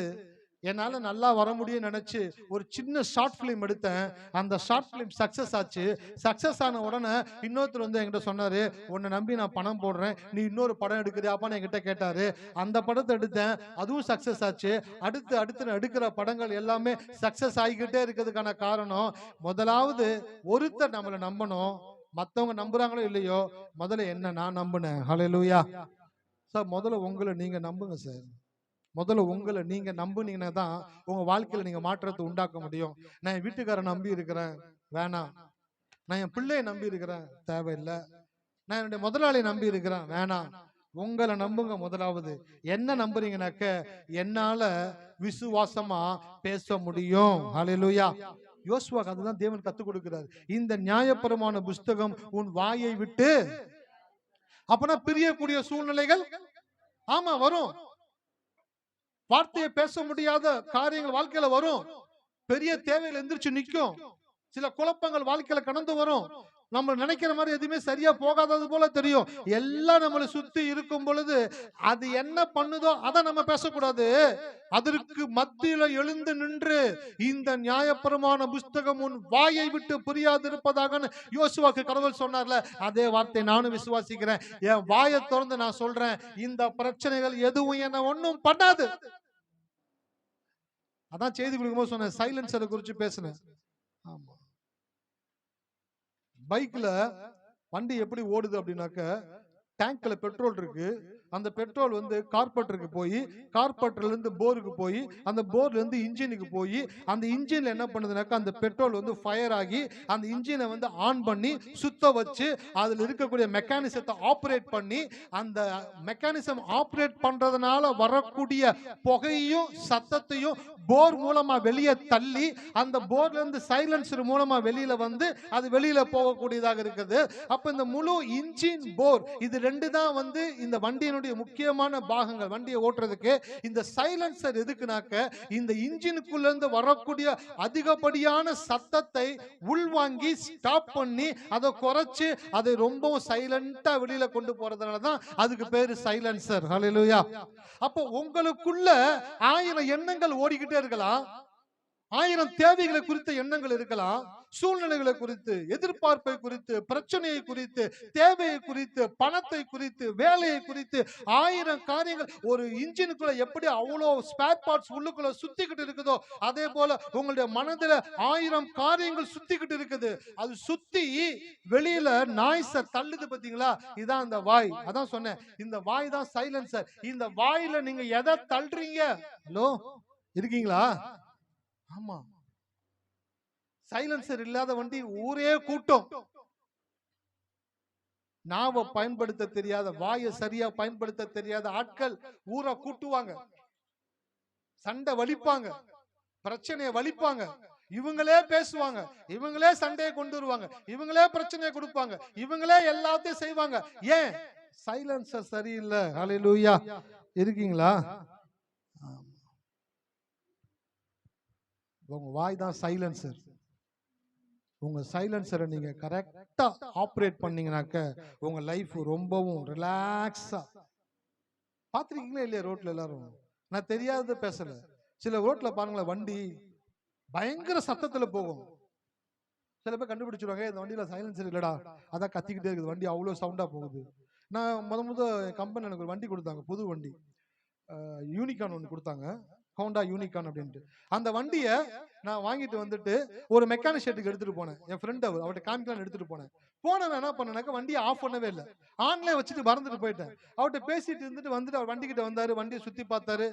என்னால நல்லா வர முடியும்னு நினைச்சு ஒரு சின்ன ஷார்ட் பிலிம் எடுத்தேன். அந்த ஷார்ட் பிலிம் சக்சஸ் ஆச்சு. சக்சஸ் ஆன உடனே இன்னொருத்தர் வந்து என்கிட்ட சொன்னாரு, உன்னை நம்பி நான் பணம் போடுறேன், நீ இன்னொரு படம் எடுக்கிறியாப்பான்னு என்கிட்ட கேட்டாரு. அந்த படத்தை எடுத்தேன், அதுவும் சக்சஸ் ஆச்சு. அடுத்து எடுக்கிற படங்கள் எல்லாமே சக்சஸ் ஆகிக்கிட்டே இருக்கிறதுக்கான காரணம், முதலாவது ஒருத்தர் நம்மளை நம்பணும். மத்தவங்க நம்புறாங்களோ இல்லையோ, முதல்ல என்ன நான் நம்பினேன். ஹல்லேலூயா. சார், முதல்ல உங்களை நீங்க நம்புங்க சார். முதல்ல உங்களை நீங்க நம்புனீங்கன்னா தான் உங்க வாழ்க்கையில நீங்க மாற்றத்தை உண்டாக்க முடியும். நான் என் வீட்டுக்காரன் நம்பி இருக்கிறேன், வேணாம். நான் என் பிள்ளைய நம்பி இருக்கிறேன், தேவையில்லை. நான் என்னுடைய முதலாளியை நம்பி இருக்கிறேன், வேணாம். உங்களை நம்புங்க. முதலாவது என்ன நம்புறீங்கன்னாக்க, என்னால விசுவாசமா பேச முடியும். ஹல்லேலூயா. யோசுவாக்கு அதுதான் தேவன் கத்துக் கொடுக்கிறார். இந்த நியாயப்பிரமாண புஸ்தகம் உன் வாயை விட்டு, அப்பனா பிரியக்கூடிய சூழ்நிலைகள் ஆமா வரும். வார்த்தையை பேச முடியாத காரியங்கள் வாழ்க்கையில வரும். பெரிய தேவைகள் எந்திரிச்சு நிற்கும். சில குழப்பங்கள் வாழ்க்கையில கடந்து வரும். நம்ம நினைக்கிற மாதிரி எதுவுமே சரியா போகாதது போல தெரியும். எல்லாம் நம்மளை சுத்தி இருக்கும் பொழுது அது என்ன பண்ணுதோ அதை நம்ம பேசக்கூடாது. அதற்கு மத்தியில எழுந்து நின்று இந்த நியாயப்பிரமாண புஸ்தகம் உன் வாயை விட்டு புரியாது இருப்பதாக யோசுவாக்கு கடவுள் சொன்னார்ல, அதே வார்த்தை நானும் விசுவாசிக்கிறேன். என் வாயை திறந்து நான் சொல்றேன், இந்த பிரச்சனைகள் எதுவும் என்ன ஒன்னும் பண்ணாது. அதான் செய்தி கொடுக்கும்போது சொன்னேன், சைலன்சரை குறிச்சு பேசினேன். ஆமா, பைக்ல வண்டி எப்படி ஓடுது அப்படின்னாக்க, டேங்க்ல பெட்ரோல் இருக்கு. அந்த பெட்ரோல் வந்து கார்பரேட்டருக்கு போய், கார்பரேட்டர்ல இருந்து போருக்கு போய், அந்த போர்ல இருந்து இன்ஜினுக்கு போய், அந்த இன்ஜின்ல என்ன பண்ணுதுனாக்க அந்த பெட்ரோல் வந்து ஃபயர் ஆகி அந்த இன்ஜினை வந்து ஆன் பண்ணி சுத்த வச்சு அதுல இருக்கக்கூடிய மெக்கானிசத்தை ஆப்ரேட் பண்ணி, அந்த மெக்கானிசம் ஆப்ரேட் பண்றதுனால வரக்கூடிய புகையையும் சத்தத்தையும் போர் மூலமா வெளியே தள்ளி, அந்த போர்ல இருந்து சைலன்சர் மூலமா வெளியில வந்து அது வெளியில போகக்கூடியதாக இருக்குது. அப்ப இந்த முழு இன்ஜின் போர் இது ரெண்டு தான் வந்து இந்த வண்டியினுடைய முக்கியமான பாகங்கள். வண்டியை ஓட்டுறதுக்கு இந்த சைலன்சர் எதுக்குனாக்க, இந்த இன்ஜினுக்குள்ள இருந்து வரக்கூடிய அதிகப்படியான சத்தத்தை உள்வாங்கி ஸ்டாப் பண்ணி அதை குறைச்சு அதை ரொம்பவும் சைலண்டா வெளியில கொண்டு போறதுனால தான் அதுக்கு பேரு சைலன்சர். ஹல்லேலூயா. அப்போ உங்களுக்குள்ள 1000 எண்ணங்கள் ஓடிக்கிட்டே இருக்கலாம், 1000 தேவைகளை குறித்த எண்ணங்கள் இருக்கலாம், சூழ்நிலைகளை குறித்து, எதிர்பார்ப்பை குறித்து, பிரச்சனையை குறித்து, தேவையை குறித்து, பணத்தை குறித்து, வேலையை குறித்து 1000 காரியங்கள். ஒரு இன்ஜினுக்குள்ள எப்படி அவ்வளோ ஸ்பேர் பார்ட்ஸ் உள்ளுக்குள்ள சுத்திக்கிட்டு இருக்குதோ, அதே போல உங்களுடைய மனதில் 1000 காரியங்கள் சுத்திக்கிட்டு இருக்குது. அது சுத்தி வெளியில நாய்ஸ தள்ளுது பாத்தீங்களா, இதான் அந்த வாய். அதான் சொன்னேன், இந்த வாய் தான் சைலன்சர். இந்த வாயில நீங்க எதை தள்ளுறீங்க? ஹலோ, இருக்கீங்களா? ஆமா, சைலன்சர் இல்லாத வண்டி ஊரே கூட்டம். நாவை பயன்படுத்த தெரியாத, வாயை சரியா பயன்படுத்த தெரியாத ஆட்கள் ஊரை கூட்டுவாங்க, சண்டை வலிப்பாங்க, பிரச்சனையை வலிப்பாங்க. இவங்களே பேசுவாங்க, இவங்களே சண்டையை கொண்டு வருவாங்க, இவங்களே பிரச்சனையை கொடுப்பாங்க, இவங்களே எல்லாத்தையும் செய்வாங்க. ஏன்? சைலன்சர் சரியில்லை. ஹல்லேலூயா. இருக்கீங்களா? உங்க வாய் தான் சைலன்சர். உங்க சைலன்சரை நீங்க கரெக்டா ஆப்ரேட் பண்ணீங்கன்னாக்க உங்க லைஃப் ரொம்பவும் ரிலாக்ஸா. பாத்திருக்கீங்களா இல்லையா ரோட்ல எல்லாரும்? நான் தெரியாதது பேசல. சில ரோட்ல பாருங்களேன், வண்டி பயங்கர சத்தத்துல போகும். சில பேர் கண்டுபிடிச்சிருவாங்க, இந்த வண்டியில சைலன்சர் இல்லடா, அதான் கத்திக்கிட்டே இருக்குது, வண்டி அவ்வளவு சவுண்டா போகுது. நான் முத கம்பெனி எனக்கு ஒரு வண்டி கொடுத்தாங்க, புது வண்டி, யூனிகான் ஒன்று கொடுத்தாங்க, ஹோண்டா யூனிகான் அப்படின்ட்டு. அந்த வண்டியை நான் வாங்கிட்டு வந்துட்டு ஒரு மெக்கானிக் ஷெட்டுக்கு எடுத்துட்டு போனேன். என் ஃப்ரெண்ட் அவர்கிட்ட காமிக்கலாம் எடுத்துட்டு போனேன். நான் என்ன பண்ணேனாக்க, வண்டியை ஆஃப் பண்ணவே இல்லை, ஆன்லேயே வச்சுட்டு மறந்துட்டு போயிட்டேன். அவர்கிட்ட பேசிட்டு இருந்துட்டு வந்துட்டு அவர் வண்டி கிட்ட வந்தாரு, வண்டியை சுத்தி பார்த்தாரு.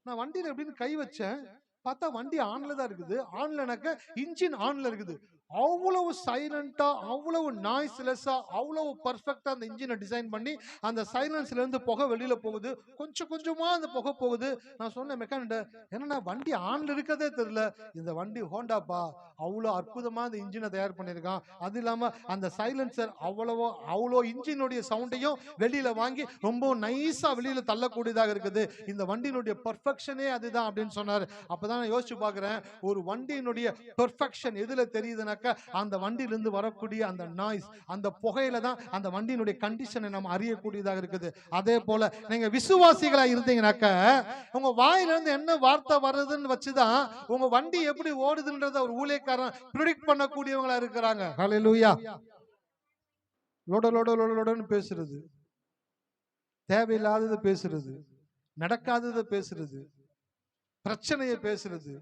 நான் வண்டியில எப்படின்னு கை வச்சேன், பார்த்தா வண்டி ஆன்ல தான் இருக்குது. ஆன்லனாக்க இன்ஜின் ஆன்ல இருக்குது. அவ்வளவு சைலண்டா, அவ்வளவு நாய்ஸ்லெஸ்ஸா, அவ்வளவு பர்ஃபெக்டா அந்த இன்ஜினை டிசைன் பண்ணி அந்த சைலன்ஸ்ல இருந்து புகை வெளியில போகுது, கொஞ்சம் கொஞ்சமா அந்த புகை போகுது. நான் சொன்னேன் மெக்கானிட்ட, என்னன்னா வண்டி ஆன்ல இருக்கதே தெரியல, இந்த வண்டி ஹோண்டாப்பா, அவ்வளோ அற்புதமா அந்த இன்ஜினை தயார் பண்ணியிருக்கான். அது இல்லாம அந்த சைலன்சர் அவ்வளோ இன்ஜினுடைய சவுண்டையும் வெளியில வாங்கி ரொம்ப நைஸா வெளியில தள்ளக்கூடியதாக இருக்குது. இந்த வண்டியினுடைய பர்ஃபெக்ஷனே அதுதான் அப்படின்னு சொன்னாரு. அப்பதான் நான் யோசிச்சு பாக்குறேன், ஒரு வண்டியினுடைய பெர்ஃபெக்ஷன் எதுல தெரியுதுன்னா, இருக்குதுனாக்கா அந்த வண்டியிலிருந்து வரக்கூடிய அந்த நாய்ஸ், அந்த புகையில தான் அந்த வண்டியினுடைய கண்டிஷனை நம்ம அறியக்கூடியதாக இருக்குது. அதே போல நீங்க விசுவாசிகளா இருந்தீங்கன்னாக்க உங்க வாயிலிருந்து என்ன வார்த்தை வருதுன்னு வச்சுதான் உங்க வண்டி எப்படி ஓடுதுன்றத ஒரு ஊழியக்காரன் ப்ரிடிக்ட் பண்ணக்கூடியவங்களா இருக்கிறாங்க. ஹல்லேலூயா. லோட லோட லோட லோடன்னு பேசுறது, தேவையில்லாதது பேசுறது, நடக்காததை பேசுறது, பிரச்சனையை பேசுறது,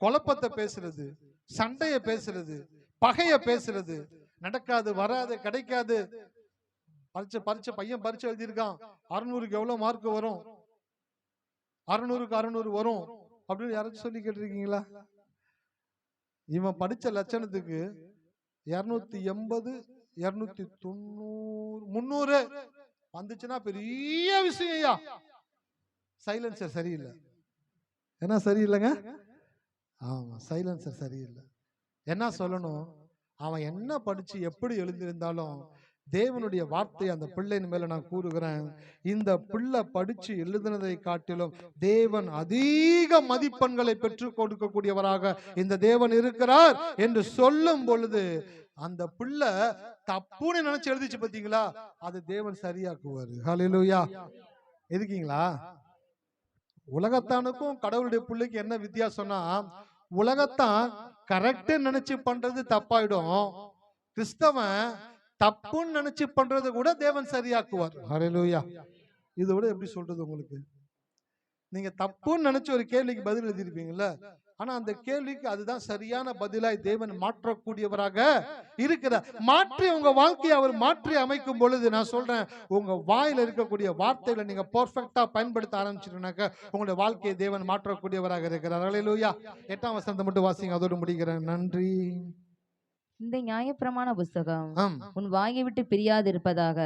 குழப்பத்தை பேசுறது, சண்டைய பேசுறது, பகைய பேசுறது, நடக்காது, வராது, கிடைக்காது. பரீட்சை பையன் பரீட்சை எழுதியிருக்கான், 600க்கு எவ்வளவு மார்க் வரும், 600க்கு 600 வரும் அப்படின்னு யாராச்சும் சொல்லி கேட்டிருக்கீங்களா? இவன் படிச்ச லட்சணத்துக்கு 280, 290, 300 வந்துச்சுன்னா பெரிய விஷயம் ஐயா. சைலன்சர் சரியில்லை. என்ன சரியில்லைங்க? ஆமா, சைலன்சர் சரியில்லை. என்ன சொல்லணும், அவன் என்ன படிச்சு எப்படி எழுந்திருந்தாலும் தேவனுடைய வார்த்தை அந்த பிள்ளையின் மேல நான் கூறுகிறேன், இந்த பிள்ளை படிச்சு எழுதினதை காட்டிலும் தேவன் அதிக மதிப்பெண்களை பெற்றுக் கொடுக்கக்கூடியவராக இந்த தேவன் இருக்கிறார் என்று சொல்லும் பொழுது அந்த பிள்ளை தப்புன்னு நினைச்சு எழுதிச்சு பாத்தீங்களா, அது தேவன் சரியாக்குவாரு. ஹல்லேலூயா. இருக்கீங்களா? உலகத்தானுக்கும் கடவுளுடைய பிள்ளைக்கு என்ன வித்தியாசம்னா, உலகத்தான் கரெக்ட் நினைச்சு பண்றது தப்பாயிடும், கிறிஸ்தவன் தப்புன்னு நினைச்சு பண்றது கூட தேவன் சரியாக்குவார். ஹல்லேலூயா. இதோட எப்படி சொல்றது உங்களுக்கு, நீங்க தப்புன்னு நினைச்சு ஒரு கேள்விக்கு பதில் எழுதிருப்பீங்கல்ல, ஆனா அந்த கேள்விக்கு அதுதான் சரியான பதிலாய் தேவன் மாற்றக்கூடியவராக இருக்கிறார். மாற்றி உங்க வாழ்க்கையை அவர் மாற்றி அமைக்கும் பொழுது நான் சொல்றேன், உங்க வாயில இருக்கக்கூடிய வார்த்தைகளை நீங்க பெர்ஃபெக்ட்டா பயன்படுத்த ஆரம்பிச்சிட்டீங்கன்னாக்க உங்களுடைய வாழ்க்கையை தேவன் மாற்றக்கூடியவராக இருக்கிறார். ஹல்லேலூயா. 8ஆம் வசனத்தை மட்டும் வாசிங்க, அதோடு முடிக்கிறேன். நன்றி. இந்த நியாயப்பிரமாண புஸ்தகம் உன் வாயை விட்டு பிரியாது இருப்பதாக,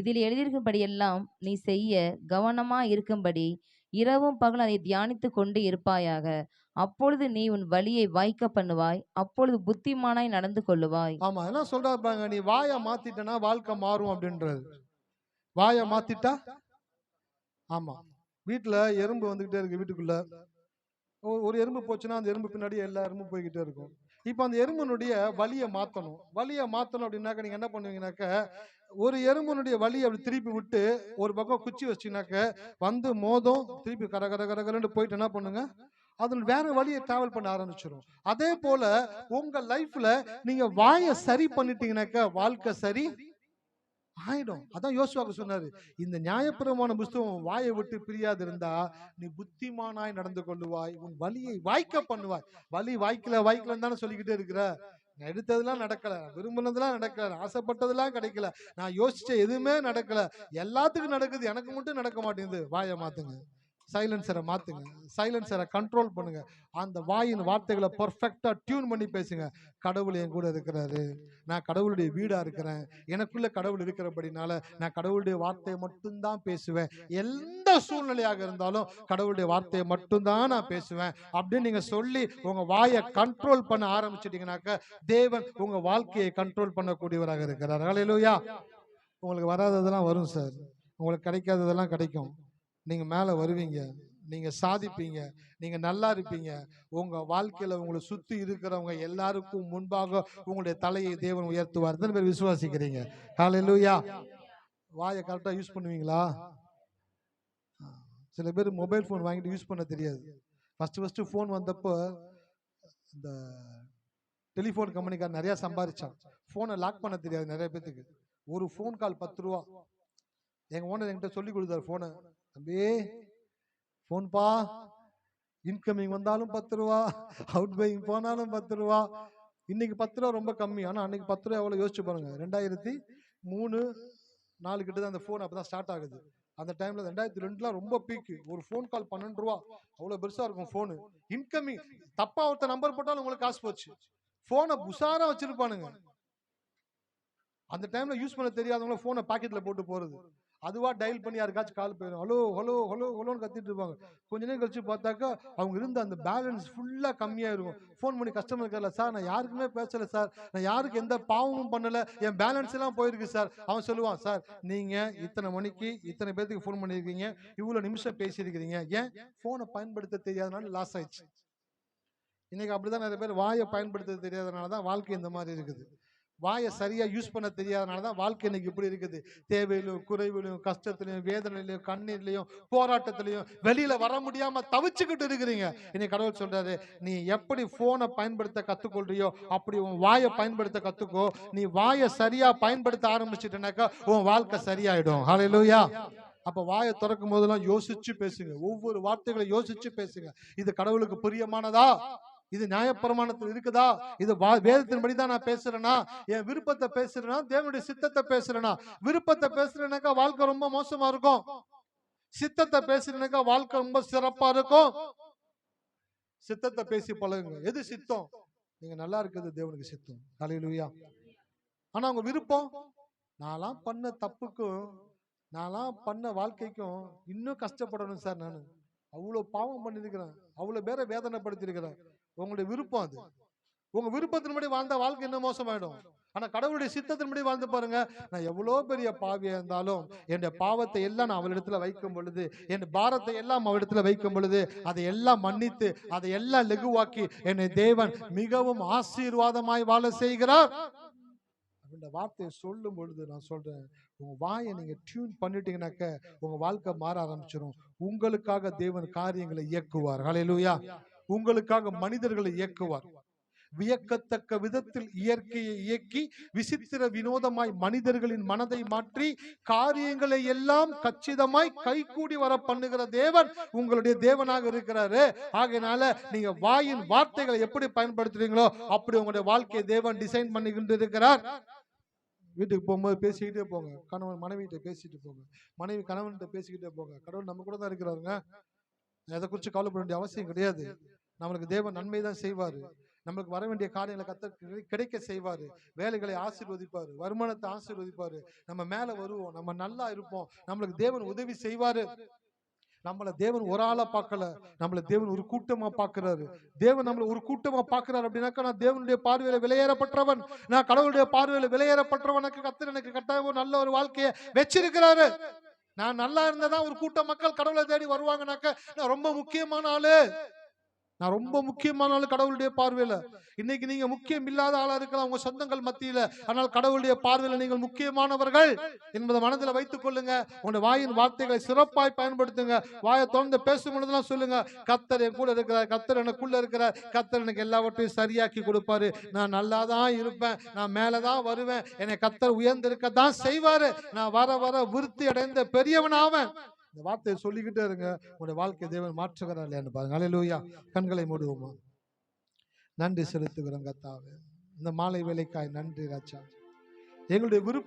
இதில் எழுதியிருக்கும்படி எல்லாம் நீ செய்ய கவனமா இருக்கும்படி இரவும் பகல் அதை தியானித்து கொண்டு இருப்பாயாக. அப்பொழுது நீ உன் வழியை வாய்க்க பண்ணுவாய், அப்பொழுது புத்திமானாய் நடந்து கொள்ளுவாய். ஆமா, என்ன சொல்றாங்க, நீ வாயை மாத்திட்டனா வாழ்க்கை மாறும் அப்படின்றது. வாயை மாத்திட்டா, ஆமா, வீட்டுல எறும்பு வந்துகிட்டே இருக்கு, வீட்டுக்குள்ள ஒரு எறும்பு போச்சுன்னா அந்த எறும்பு பின்னாடி எல்லா எறும்பும் போய்கிட்டே இருக்கும். இப்ப அந்த எறும்புனுடைய வலியை மாத்தணும். அப்படின்னாக்க நீங்க என்ன பண்ணுவீங்கன்னாக்க, ஒரு எறும்புனுடைய வலியை அப்படி திருப்பி விட்டு ஒரு பக்கம் குச்சி வச்சுனாக்க வந்து மோதும், திருப்பி கர கர கரன்னு போயிட்டு என்ன பண்ணுங்க, அது வேற வழியை டிராவல் பண்ண ஆரம்பிச்சிடும். அதே போல உங்க லைஃப்ல நீங்க வாயை சரி பண்ணிட்டீங்கன்னாக்க வாழ்க்கை சரி ஆயிடும். அதான் யோசுவாக்கு சொன்னாரு, இந்த நியாயப்பிரமாண புஸ்தகம் வாயை விட்டு பிரியாது இருந்தா நீ புத்திமானாய் நடந்து கொள்ளுவாய், உன் வலியை வாய்க்க பண்ணுவாய். வலி வாய்க்கலன்னு தானே சொல்லிக்கிட்டே இருக்கிற, நான் எடுத்ததெல்லாம் நடக்கல, விரும்பினதெல்லாம் நடக்கல, ஆசைப்பட்டதெல்லாம் கிடைக்கல, நான் யோசிச்ச எதுவுமே நடக்கல, எல்லாத்துக்கும் நடக்குது, எனக்கு மட்டும் நடக்க மாட்டேங்குது. வாயை மாத்துங்க, சைலன்சரை மாத்துங்க, சைலன்சரை கண்ட்ரோல் பண்ணுங்க, அந்த வாயின் வார்த்தைகளை பெர்ஃபெக்ட்டா டியூன் பண்ணி பேசுங்க. கடவுள் என் கூட இருக்கிறாரு, நான் கடவுளுடைய வீடா இருக்கிறேன், எனக்குள்ள கடவுள் இருக்கிறபடினால நான் கடவுளுடைய வார்த்தையை மட்டும்தான் பேசுவேன், எந்த சூழ்நிலையாக இருந்தாலும் கடவுளுடைய வார்த்தையை மட்டும்தான் நான் பேசுவேன் அப்படின்னு நீங்க சொல்லி உங்க வாயை கண்ட்ரோல் பண்ண ஆரம்பிச்சிட்டீங்கன்னாக்க தேவன் உங்க வாழ்க்கையை கண்ட்ரோல் பண்ணக்கூடியவராக இருக்கிறார். ஹல்லேலூயா. உங்களுக்கு வராததெல்லாம் வரும் சார், உங்களுக்கு கிடைக்காததெல்லாம் கிடைக்கும், நீங்க மேல வருவீங்க, நீங்க சாதிப்பீங்க, நீங்க நல்லா இருப்பீங்க. உங்க வாழ்க்கையில உங்களை சுத்தி இருக்கிறவங்க எல்லாருக்கும் முன்பாக உங்களுடைய தலையை தேவன் உயர்த்துவார். எத்தனை பேர் விசுவாசிக்கிறீங்க? ஹல்லேலூயா. வாயை கரெக்டா யூஸ் பண்ணுவீங்களா? சில பேர் மொபைல் போன் வாங்கிட்டு யூஸ் பண்ண தெரியாது. ஃபர்ஸ்ட் போன் வந்தப்போ இந்த டெலிஃபோன் கம்பெனிக்கார நிறைய சம்பாதிச்சான். போனை லாக் பண்ண தெரியாது நிறைய பேத்துக்கு. ஒரு போன் கால் 10 ரூபா. எங்க ஓனர் என்கிட்ட சொல்லி கொடுத்தாரு, போனை தம்பி போன்பா, இன்கமிங் வந்தாலும் 10 ரூபா, அவுட் கோயிங் போனாலும் 10 ரூபா. இன்னைக்கு 10 ரூபா ரொம்ப கம்மி, ஆனா அன்னைக்கு 10 ரூபா எவ்வளவு யோசிச்சு பாருங்க. 2003, 4 கிட்ட தான் அந்த போன் அப்பதான் ஸ்டார்ட் ஆகுது. அந்த டைம்ல 2002 ரொம்ப பீக்கு. ஒரு போன் கால் 12 ரூபா, அவ்வளவு பெருசா இருக்கும் போனு. இன்கமிங் தப்பா ஒருத்த நம்பர் போட்டாலும் உங்களுக்கு காசு போச்சு. போனை உஷாரா வச்சிருப்பானுங்க. அந்த டைம்ல யூஸ் பண்ண தெரியாதவங்க போனை பாக்கெட்ல போட்டு போறது, அதுவா டயல் பண்ணி யாருக்காச்சும் கால் போயிடும், ஹலோ ஹலோ ஹலோ ஹலோன்னு கத்திட்டு இருப்பாங்க. கொஞ்ச நேரம் கழிச்சு பார்த்தாக்கா அவங்க இருந்த அந்த பேலன்ஸ் ஃபுல்லா கம்மியா இருக்கும். ஃபோன் பண்ணி கஸ்டமர் கேர்ல, சார் நான் யாருக்குமே பேசல சார், நான் யாருக்கு எந்த பாவமும் பண்ணல, என் பேலன்ஸ் எல்லாம் போயிருக்கு சார். அவன் சொல்லுவான், சார் நீங்க இத்தனை மணிக்கு இத்தனை பேருக்கு ஃபோன் பண்ணிருக்கீங்க, இவ்வளவு நிமிஷம் பேசியிருக்கிறீங்க, ஏன் போனை பயன்படுத்த தெரியாதனால லாஸ் ஆயிடுச்சு. இன்னைக்கு அப்படிதான் நிறைய பேர் வாயை பயன்படுத்த தெரியாதனால தான் வாழ்க்கை இந்த மாதிரி இருக்குது. வாயை சரியா யூஸ் பண்ண தெரியாதனால தான் வாழ்க்கை இன்னைக்கு இப்படி இருக்குது. தேவையிலும் குறைவிலும் கஷ்டத்திலையும் வேதனையிலையும் கண்ணீர்லையும் போராட்டத்திலையும் வெளியில வர முடியாம தவிச்சுக்கிட்டு இருக்கிறீங்க. இன்னைக்கு கடவுள் சொல்றாரு, நீ எப்படி போனை பயன்படுத்த கத்துக்கொள்றியோ அப்படி உன் வாயை பயன்படுத்த கத்துக்கோ. நீ வாயை சரியா பயன்படுத்த ஆரம்பிச்சிட்டனாக்கா உன் வாழ்க்கை சரியாயிடும். ஹல்லேலூயா. அப்ப வாயை திறக்கும் போதெல்லாம் யோசிச்சு பேசுங்க. ஒவ்வொரு வார்த்தைகளை யோசிச்சு பேசுங்க. இது கடவுளுக்கு பிரியமானதா? இது நியாயப்பிரமாணத்தில் இருக்குதா? இது வேதத்தின்படி தான் நான் பேசுறேனா? என் விருப்பத்தை பேசுறேனா? தேவனுடைய சித்தத்தை பேசுறேனா? விருப்பத்தை பேசுறேனாக்கா வாழ்க்கை ரொம்ப மோசமா இருக்கும். சித்தத்தை பேசுறேனாக்கா வாழ்க்கை ரொம்ப சிறப்பா இருக்கும். சித்தத்தை பேசி பழகுங்க. எது சித்தம்? நீங்க நல்லா இருக்குது தேவனுக்கு சித்தம். ஹல்லேலூயா. ஆனா உங்க விருப்பம், நான்லாம் பண்ண தப்புக்கும் நான்லாம் பண்ண வாழ்க்கைக்கும் இன்னும் கஷ்டப்படணும் சார். நான் அவ்வளவு பாவம் பண்ணிருக்கிறேன், அவ்வளவு பேரை வேதனைப்படுத்திருக்கிறேன். உங்களுடைய விருப்பம் அது. உங்க விருப்பத்தின்படி வாழ்ந்த வாழ்க்கை இன்னும் மோசமாயிடும். ஆனா கடவுளுடைய சித்தத்தின்படி வாழ்ந்து பாருங்க. நான் எவ்வளவு பெரிய பாவியா இருந்தாலும் என் பாவத்தை எல்லாம் நான் அவளிடத்துல வைக்கும் பொழுது, என் பாரத்தை எல்லாம் அவளிடத்துல வைக்கும் பொழுது, அதை எல்லாம் மன்னித்து அதை எல்லாம் லகுவாக்கி என்னை தேவன் மிகவும் ஆசீர்வாதமாய் வாழ செய்கிறார். இந்த வார்த்தையை சொல்லும் பொழுது நான் சொல்றேன், உங்க வாயை நீங்க டியூன் பண்ணிட்டீங்கன்னாக்க உங்க வாழ்க்கை மாற ஆரம்பிச்சிடும். உங்களுக்காக தேவன் காரியங்களை இயக்குவார். ஹல்லேலூயா. உங்களுக்காக மனிதர்களை இயக்குவார். வியக்கத்தக்க விதத்தில் இயற்கையை இயக்கி விசித்திர வினோதமாய் மனிதர்களின் மனதை மாற்றி காரியங்களை எல்லாம் கச்சிதமாய் கைகூடி வர பண்ணுகிற தேவன் உங்களுடைய தேவனாக இருக்கிறாரு. ஆகையினால நீங்க வாயின் வார்த்தைகளை எப்படி பயன்படுத்துறீங்களோ அப்படி உங்களுடைய வாழ்க்கையை தேவன் டிசைன் பண்ணிக்கிட்டு இருக்கிறார். வீட்டுக்கு போகும்போது பேசிக்கிட்டே போங்க. கணவன் மனைவிட்ட பேசிட்டு போங்க. மனைவி கணவன்கிட்ட பேசிக்கிட்டே போங்க. கடவுள் நம்ம கூட தான் இருக்கிறாருங்க. எதை குறித்து கவலைப்பட வேண்டிய அவசியம் கிடையாது. நம்மளுக்கு தேவன் நன்மை தான் செய்வாரு. நம்மளுக்கு வர வேண்டிய காரியங்களை கிடைக்க செய்வாரு. வேலைகளை ஆசீர்வதிப்பாரு, வருமானத்தை ஆசீர்வதிப்பாரு. நம்ம மேல வருவோம், நம்ம நல்லா இருப்போம். நம்மளுக்கு தேவன் உதவி செய்வாரு. நம்மள தேவன் ஒரு ஆளா பார்க்கல, நம்மள தேவன் ஒரு கூட்டமா பார்க்கிறாரு. தேவன் நம்மள ஒரு கூட்டமா பார்க்கிறாரு அப்படின்னாக்கா நான் தேவனுடைய பார்வையில விலையேறப்பட்டவன், நான் கடவுளுடைய பார்வையில விலையேறப்பட்டவனுக்கு கர்த்தர் எனக்கு கட்டாயம் ஒரு நல்ல ஒரு வாழ்க்கையை வச்சிருக்கிறாரு. நான் நல்லா இருந்ததான் ஒரு கூட்ட மக்கள் கடவுளை தேடி வருவாங்கனாக்க நான் ரொம்ப முக்கியமான ஆளு, நான் ரொம்ப முக்கியமான ஆளு கடவுளுடைய பார்வையில. இன்னைக்கு நீங்க முக்கியம் இல்லாத ஆளா இருக்கலாம் உங்க சொந்தங்கள் மத்தியில, ஆனால் கடவுளுடைய பார்வையில நீங்கள் முக்கியமானவர்கள் என்பதை மனதில் வைத்துக் கொள்ளுங்க. உங்க வாயின் வார்த்தைகளை சிறப்பாய் பயன்படுத்துங்க. வாயை திறந்து பேசும் பொழுதுலாம் சொல்லுங்க, கர்த்தர் என் கூட இருக்கிறார், கர்த்தர் எனக்குள்ள இருக்கிறார், கர்த்தர் எனக்கு எல்லாவற்றையும் சரியாக்கி கொடுப்பாரு, நான் நல்லா தான் இருப்பேன், நான் மேலதான் வருவேன், என்னை கர்த்தர் உயர்ந்திருக்கத்தான் செய்வாரு, நான் வர வர விருத்தி அடைந்த பெரியவனாவேன். இந்த வார்த்தையை சொல்லிக்கிட்டே இருங்க. உங்களுடைய வாழ்க்கை தேவன் மாற்றுகிறார் இல்லையான்னு பாருங்க. ஹல்லேலூயா. கண்களை மூடுவோமா. நன்றி செலுத்துகிறோம் கர்த்தாவே. இந்த மாலை வேலைக்காய் நன்றி ராஜா. எங்களுடைய விருப்பம்